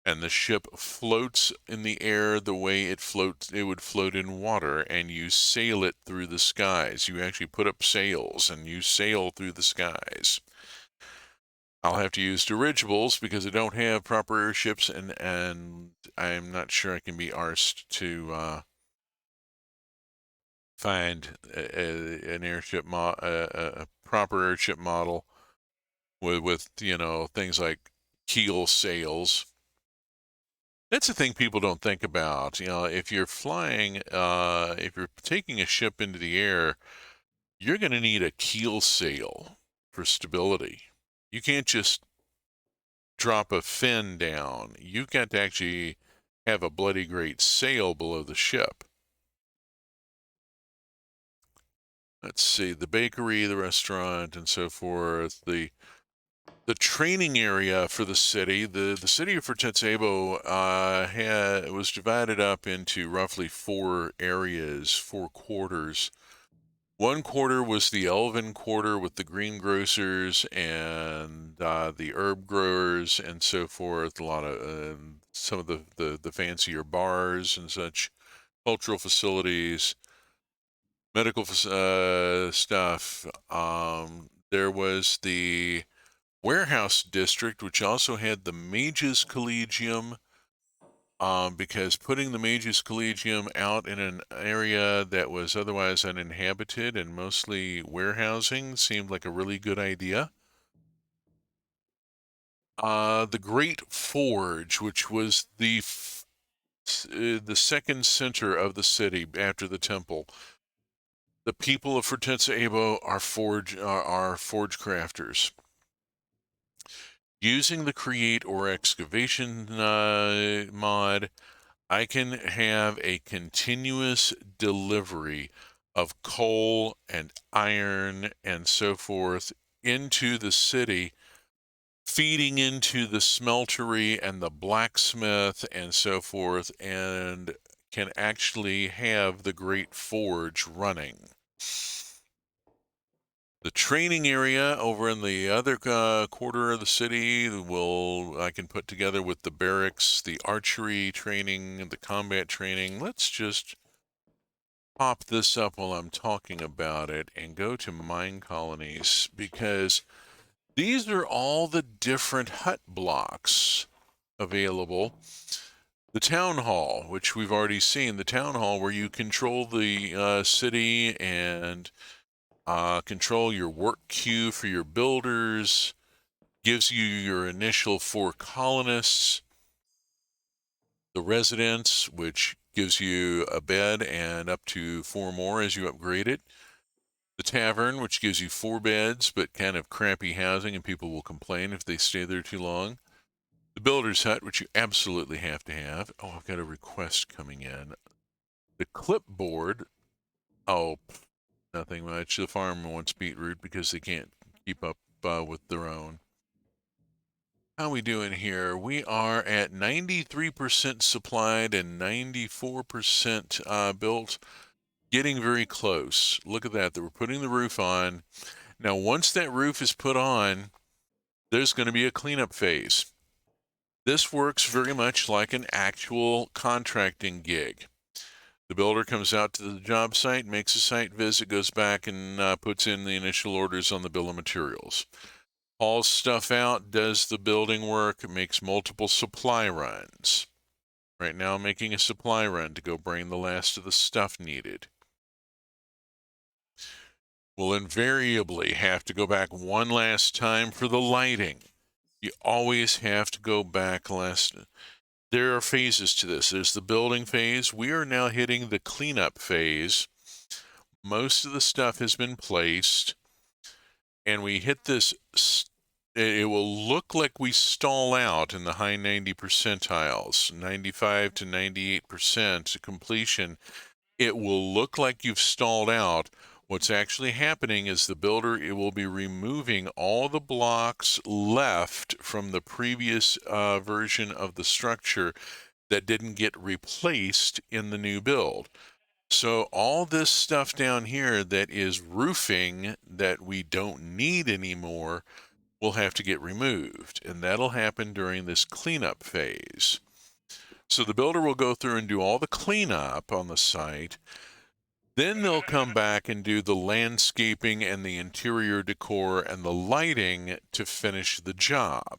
and the ship floats in the air the way it would float in water, and you sail it through the skies. You actually put up sails and you sail through the skies. I'll have to use dirigibles because I don't have proper airships, and I'm not sure I can be arsed to find an airship a proper airship model with things like keel sails. That's the thing people don't think about. If you're flying, if you're taking a ship into the air, you're going to need a keel sail for stability. You can't just drop a fin down. You've got to actually have a bloody great sail below the ship. Let's see, the bakery, the restaurant, and so forth. The training area for the city, the city of Fortetsebo was divided up into roughly 4 areas, 4 quarters. One quarter was the elven quarter with the greengrocers and the herb growers and so forth. A lot of some of the fancier bars and such, cultural facilities, medical stuff. There was the warehouse district, which also had the Mages Collegium. Because putting the Mages Collegium out in an area that was otherwise uninhabited and mostly warehousing seemed like a really good idea. The Great Forge, which was the second center of the city after the temple. The people of Fortensa Abo are forge crafters. Using the create or excavation mod, I can have a continuous delivery of coal and iron and so forth into the city, feeding into the smeltery and the blacksmith and so forth, and can actually have the Great Forge running. The training area over in the other quarter of the city I can put together with the barracks, the archery training, the combat training. Let's just pop this up while I'm talking about it and go to MineColonies, because these are all the different hut blocks available. The town hall, which we've already seen, the town hall where you control the city and control your work queue for your builders, gives you your initial 4 colonists, the residence, which gives you a bed and up to 4 more as you upgrade it, the tavern, which gives you 4 beds but kind of crappy housing and people will complain if they stay there too long, the builder's hut, which you absolutely have to have. Oh, I've got a request coming in. The clipboard, oh, nothing much. The farm wants beetroot because they can't keep up with their own. How we doing here? We are at 93% supplied and 94% built. Getting very close. Look at that. We're putting the roof on. Now, once that roof is put on, there's going to be a cleanup phase. This works very much like an actual contracting gig. The builder comes out to the job site, makes a site visit, goes back and puts in the initial orders on the bill of materials. Hauls stuff out, does the building work, makes multiple supply runs. Right now I'm making a supply run to go bring the last of the stuff needed. We'll invariably have to go back one last time for the lighting. You always have to go back last. There are phases to this. There's the building phase. We are now hitting the cleanup phase. Most of the stuff has been placed. And we hit this, it will look like we stall out in the high 90 percentiles, 95 to 98% completion. It will look like you've stalled out. What's actually happening is the builder, it will be removing all the blocks left from the previous version of the structure that didn't get replaced in the new build. So all this stuff down here that is roofing that we don't need anymore will have to get removed, and that'll happen during this cleanup phase. So the builder will go through and do all the cleanup on the site. Then they'll come back and do the landscaping and the interior decor and the lighting to finish the job.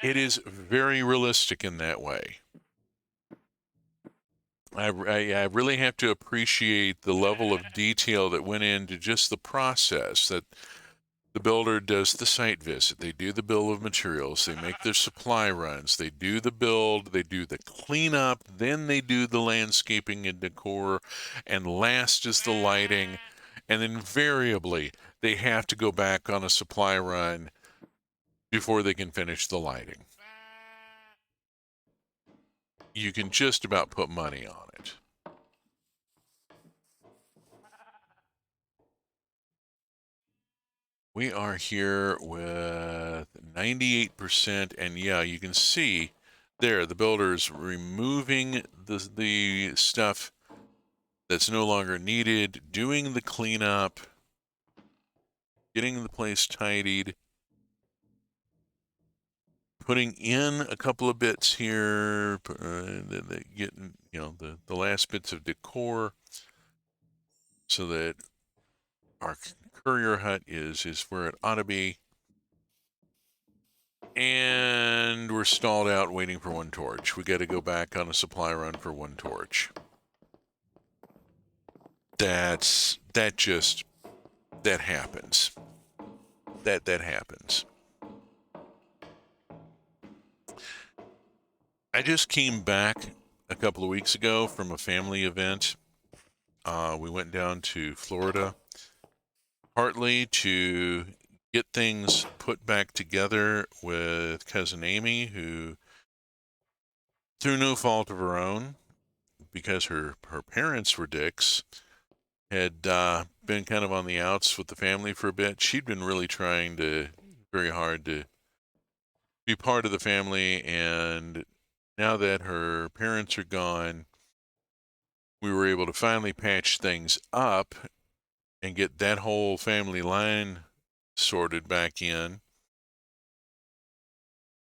It is very realistic in that way. I really have to appreciate the level of detail that went into just the process, that the builder does the site visit, they do the bill of materials, they make their supply runs, they do the build, they do the cleanup, then they do the landscaping and decor, and last is the lighting, and invariably they have to go back on a supply run before they can finish the lighting. You can just about put money on it. We are here with 98%, and yeah, you can see there the builder's removing the stuff that's no longer needed, doing the cleanup, getting the place tidied, putting in a couple of bits here, getting, the last bits of decor so that our courier hut is where it ought to be. And we're stalled out waiting for one torch. We got to go back on a supply run for one torch. That happens. That happens. I just came back a couple of weeks ago from a family event. We went down to Florida, partly to get things put back together with cousin Amy, who, through no fault of her own, because her parents were dicks, had been kind of on the outs with the family for a bit. She'd been really trying very hard to be part of the family, and now that her parents are gone, we were able to finally patch things up and get that whole family line sorted back in.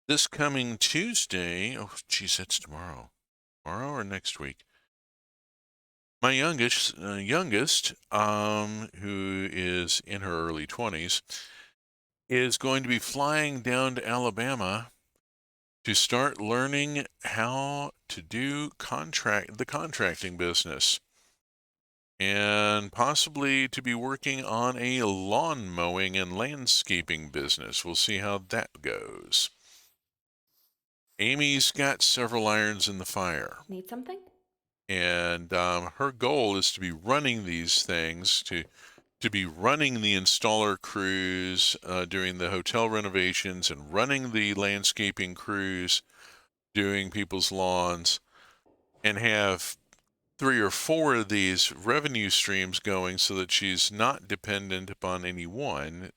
This coming Tuesday, oh geez, that's tomorrow or next week. My youngest, who is in her early 20s, is going to be flying down to Alabama to start learning how to do the contracting business, and possibly to be working on a lawn mowing and landscaping business. We'll see how that goes. Amy's got several irons in the fire. Need something? And her goal is to be running these things, to be running the installer crews during the hotel renovations, and running the landscaping crews doing people's lawns, and have 3 or 4 of these revenue streams going so that she's not dependent upon any one.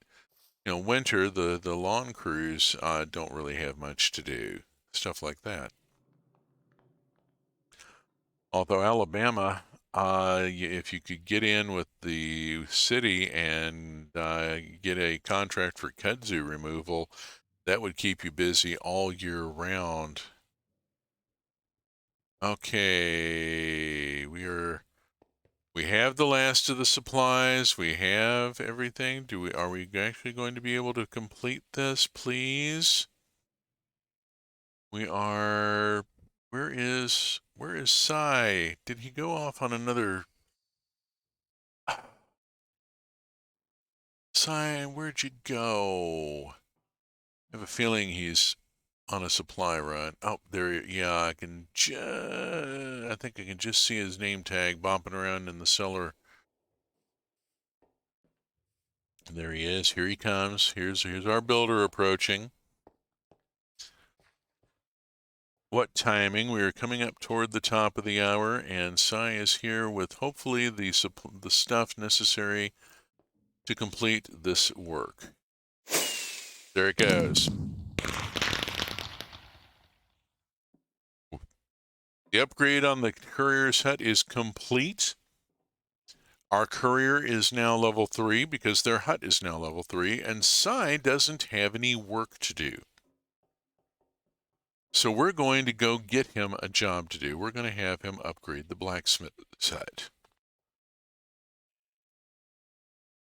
Winter, the lawn crews don't really have much to do, stuff like that. Although Alabama, if you could get in with the city and get a contract for kudzu removal, that would keep you busy all year round. Okay, we have the last of the supplies. We have everything. Are we actually going to be able to complete this, please? We are. Where is Sai? Did he go off on another? Sai, where'd you go? I have a feeling he's on a supply run. Oh, there. Yeah, I think I can just see his name tag bopping around in the cellar. There he is. Here he comes. Here's our builder approaching. What timing? We are coming up toward the top of the hour, and Sai is here with hopefully the stuff necessary to complete this work. There it goes. The upgrade on the courier's hut is complete. Our courier is now level 3 because their hut is now level 3, and Sai doesn't have any work to do. So we're going to go get him a job to do. We're going to have him upgrade the blacksmith's hut.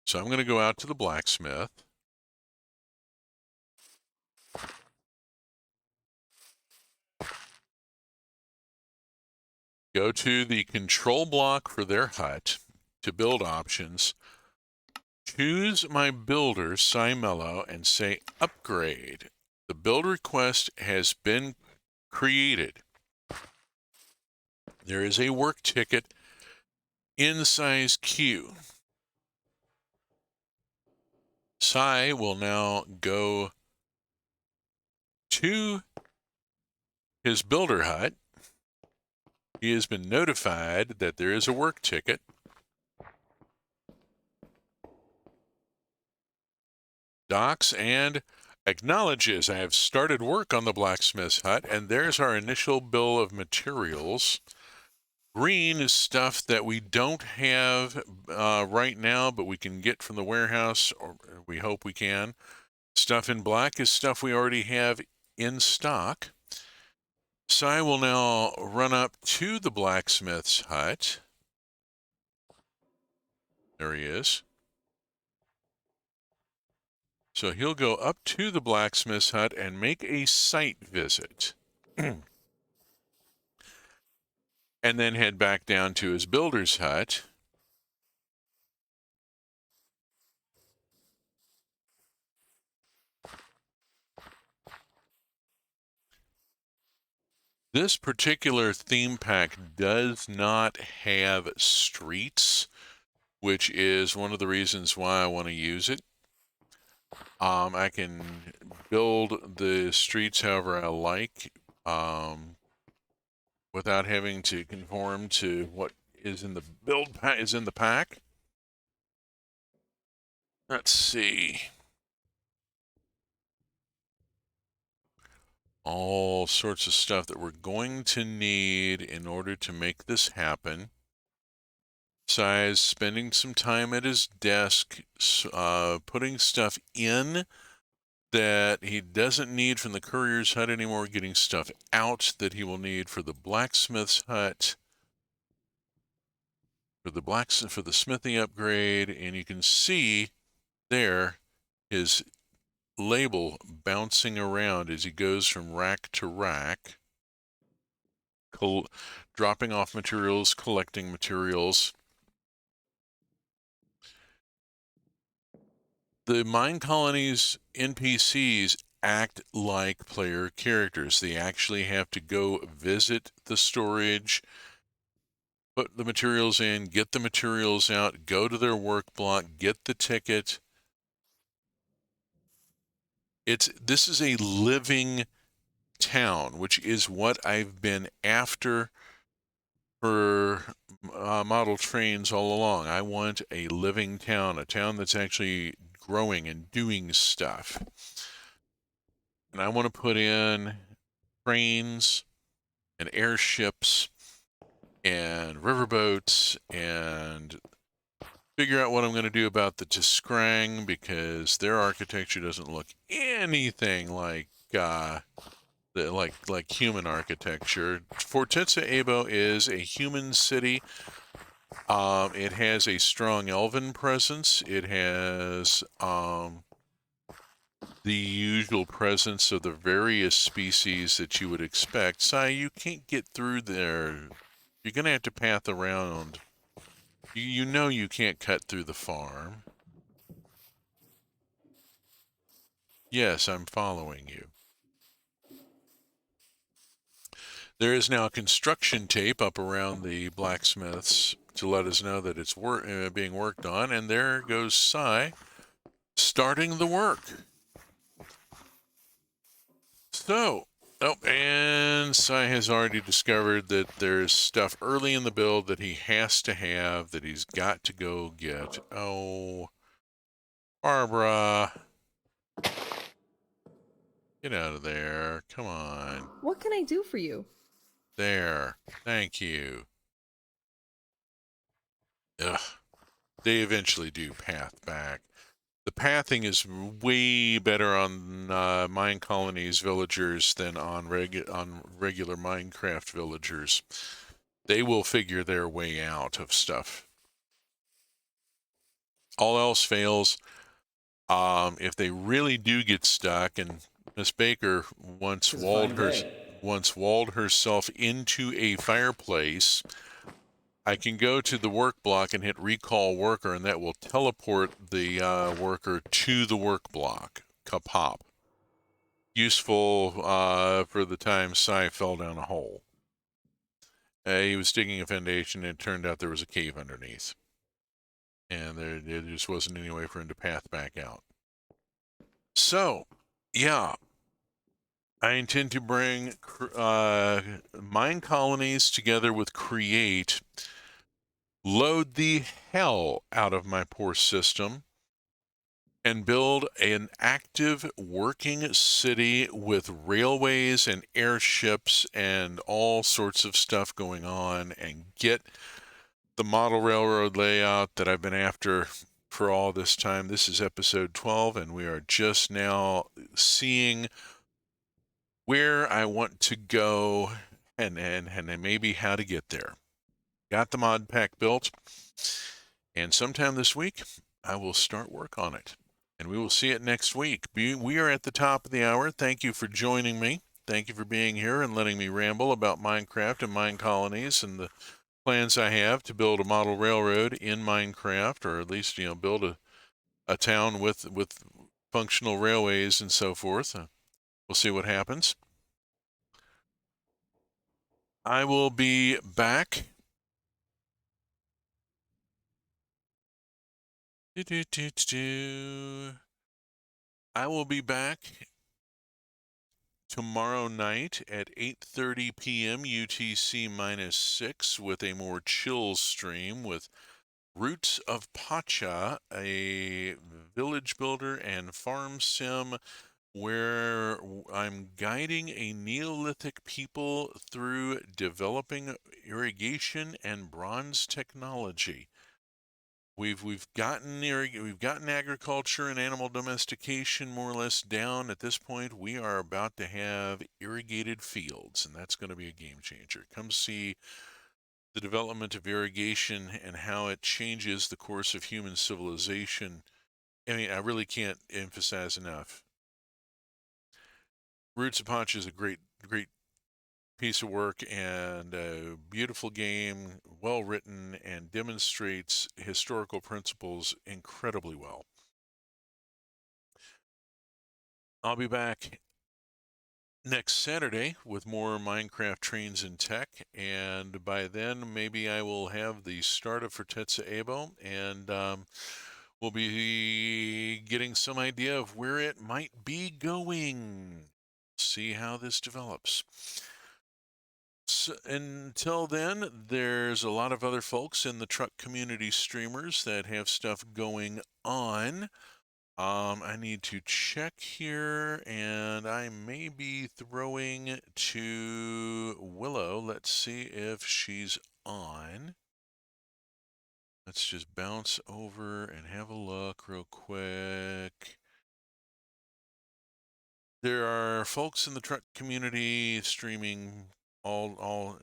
So I'm going to go out to the blacksmith. Go to the control block for their hut to build options. Choose my builder, Sai Mello, and say upgrade. The build request has been created. There is a work ticket in Sai's queue. Sai will now go to his builder hut. He has been notified that there is a work ticket. Docks and acknowledges I have started work on the blacksmith's hut, and there's our initial bill of materials. Green is stuff that we don't have right now, but we can get from the warehouse, or we hope we can. Stuff in black is stuff we already have in stock. So I will now run up to the blacksmith's hut. There he is. So he'll go up to the blacksmith's hut and make a site visit. And then head back down to his builder's hut. This particular theme pack does not have streets, which is one of the reasons why I want to use it. I can build the streets however I like, without having to conform to what is in the is in the pack. Let's see. All sorts of stuff that we're going to need in order to make this happen. Size, spending some time at his desk, putting stuff in that he doesn't need from the courier's hut anymore, getting stuff out that he will need for the blacksmith's hut, for the smithy upgrade, and you can see there his label bouncing around as he goes from rack to rack, dropping off materials, collecting materials. The MineColonies NPCs act like player characters. They actually have to go visit the storage, put the materials in, get the materials out, go to their work block, get the ticket. This is a living town, which is what I've been after for model trains all along. I want a living town, a town that's actually growing and doing stuff. And I want to put in trains and airships and riverboats and figure out what I'm going to do about the Tiskrang, because their architecture doesn't look anything like human architecture. Fortezza Ebo is a human city. It has a strong elven presence. It has the usual presence of the various species that you would expect. Sai, you can't get through there. You're going to have to path around. You know you can't cut through the farm. Yes, I'm following you. There is now construction tape up around the blacksmiths to let us know that it's being worked on, and there goes Sai starting the work. So, and Sai has already discovered that there's stuff early in the build that he has to have, that he's got to go get. Oh, Barbara. Get out of there. Come on. What can I do for you? There. Thank you. Ugh. They eventually do path back. The pathing is way better on MineColonies villagers than on regular Minecraft villagers. They will figure their way out of stuff. All else fails. If they really do get stuck, and Miss Baker once walled herself into a fireplace, I can go to the work block and hit recall worker, and that will teleport the worker to the work block. Kapop. Useful for the time Sai fell down a hole. He was digging a foundation, and it turned out there was a cave underneath. And there just wasn't any way for him to path back out. So, yeah. I intend to bring MineColonies together with Create, load the hell out of my poor system, and build an active working city with railways and airships and all sorts of stuff going on, and get the model railroad layout that I've been after for all this time. This is episode 12, and we are just now seeing where I want to go and maybe how to get there. Got the mod pack built, and sometime this week I will start work on it, and we will see it next week. We are at the top of the hour. Thank you for joining me. Thank you for being here and letting me ramble about Minecraft and MineColonies and the plans I have to build a model railroad in Minecraft, or at least, build a town with functional railways and so forth. We'll see what happens. I will be back. I will be back tomorrow night at 8:30 p.m. UTC -6 with a more chill stream with Roots of Pacha, a village builder and farm sim where I'm guiding a Neolithic people through developing irrigation and bronze technology. We've gotten agriculture and animal domestication more or less down. At this point, we are about to have irrigated fields, and that's going to be a game changer. Come see the development of irrigation and how it changes the course of human civilization. I mean, I really can't emphasize enough. Roots of Pacha is a great piece of work and a beautiful game, well written, and demonstrates historical principles incredibly well. I'll be back next Saturday with more Minecraft Trains and Tech, and by then maybe I will have the start of Fortezza Ebo, and we'll be getting some idea of where it might be going. See how this develops. So, until then, there's a lot of other folks in the truck community streamers that have stuff going on. I need to check here, and I may be throwing to Willow. Let's see if she's on. Let's just bounce over and have a look real quick. There are folks in the truck community streaming all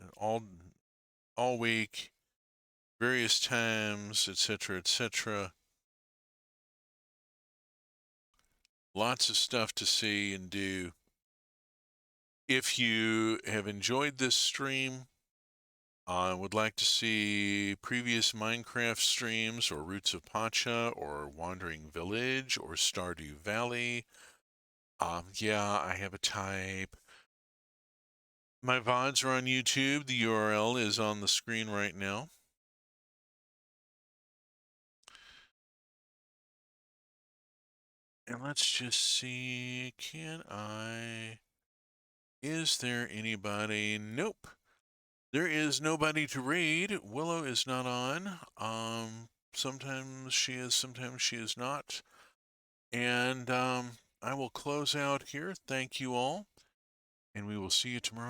week, various times, etc., etc. Lots of stuff to see and do. If you have enjoyed this stream, would like to see previous Minecraft streams, or Roots of Pacha, or Wandering Village, or Stardew Valley, yeah, I have a type. My VODs are on YouTube. The URL is on the screen right now. And let's just see, is there anybody? Nope. There is nobody to raid. Willow is not on. Sometimes she is, sometimes she is not. And I will close out here. Thank you all, and we will see you tomorrow.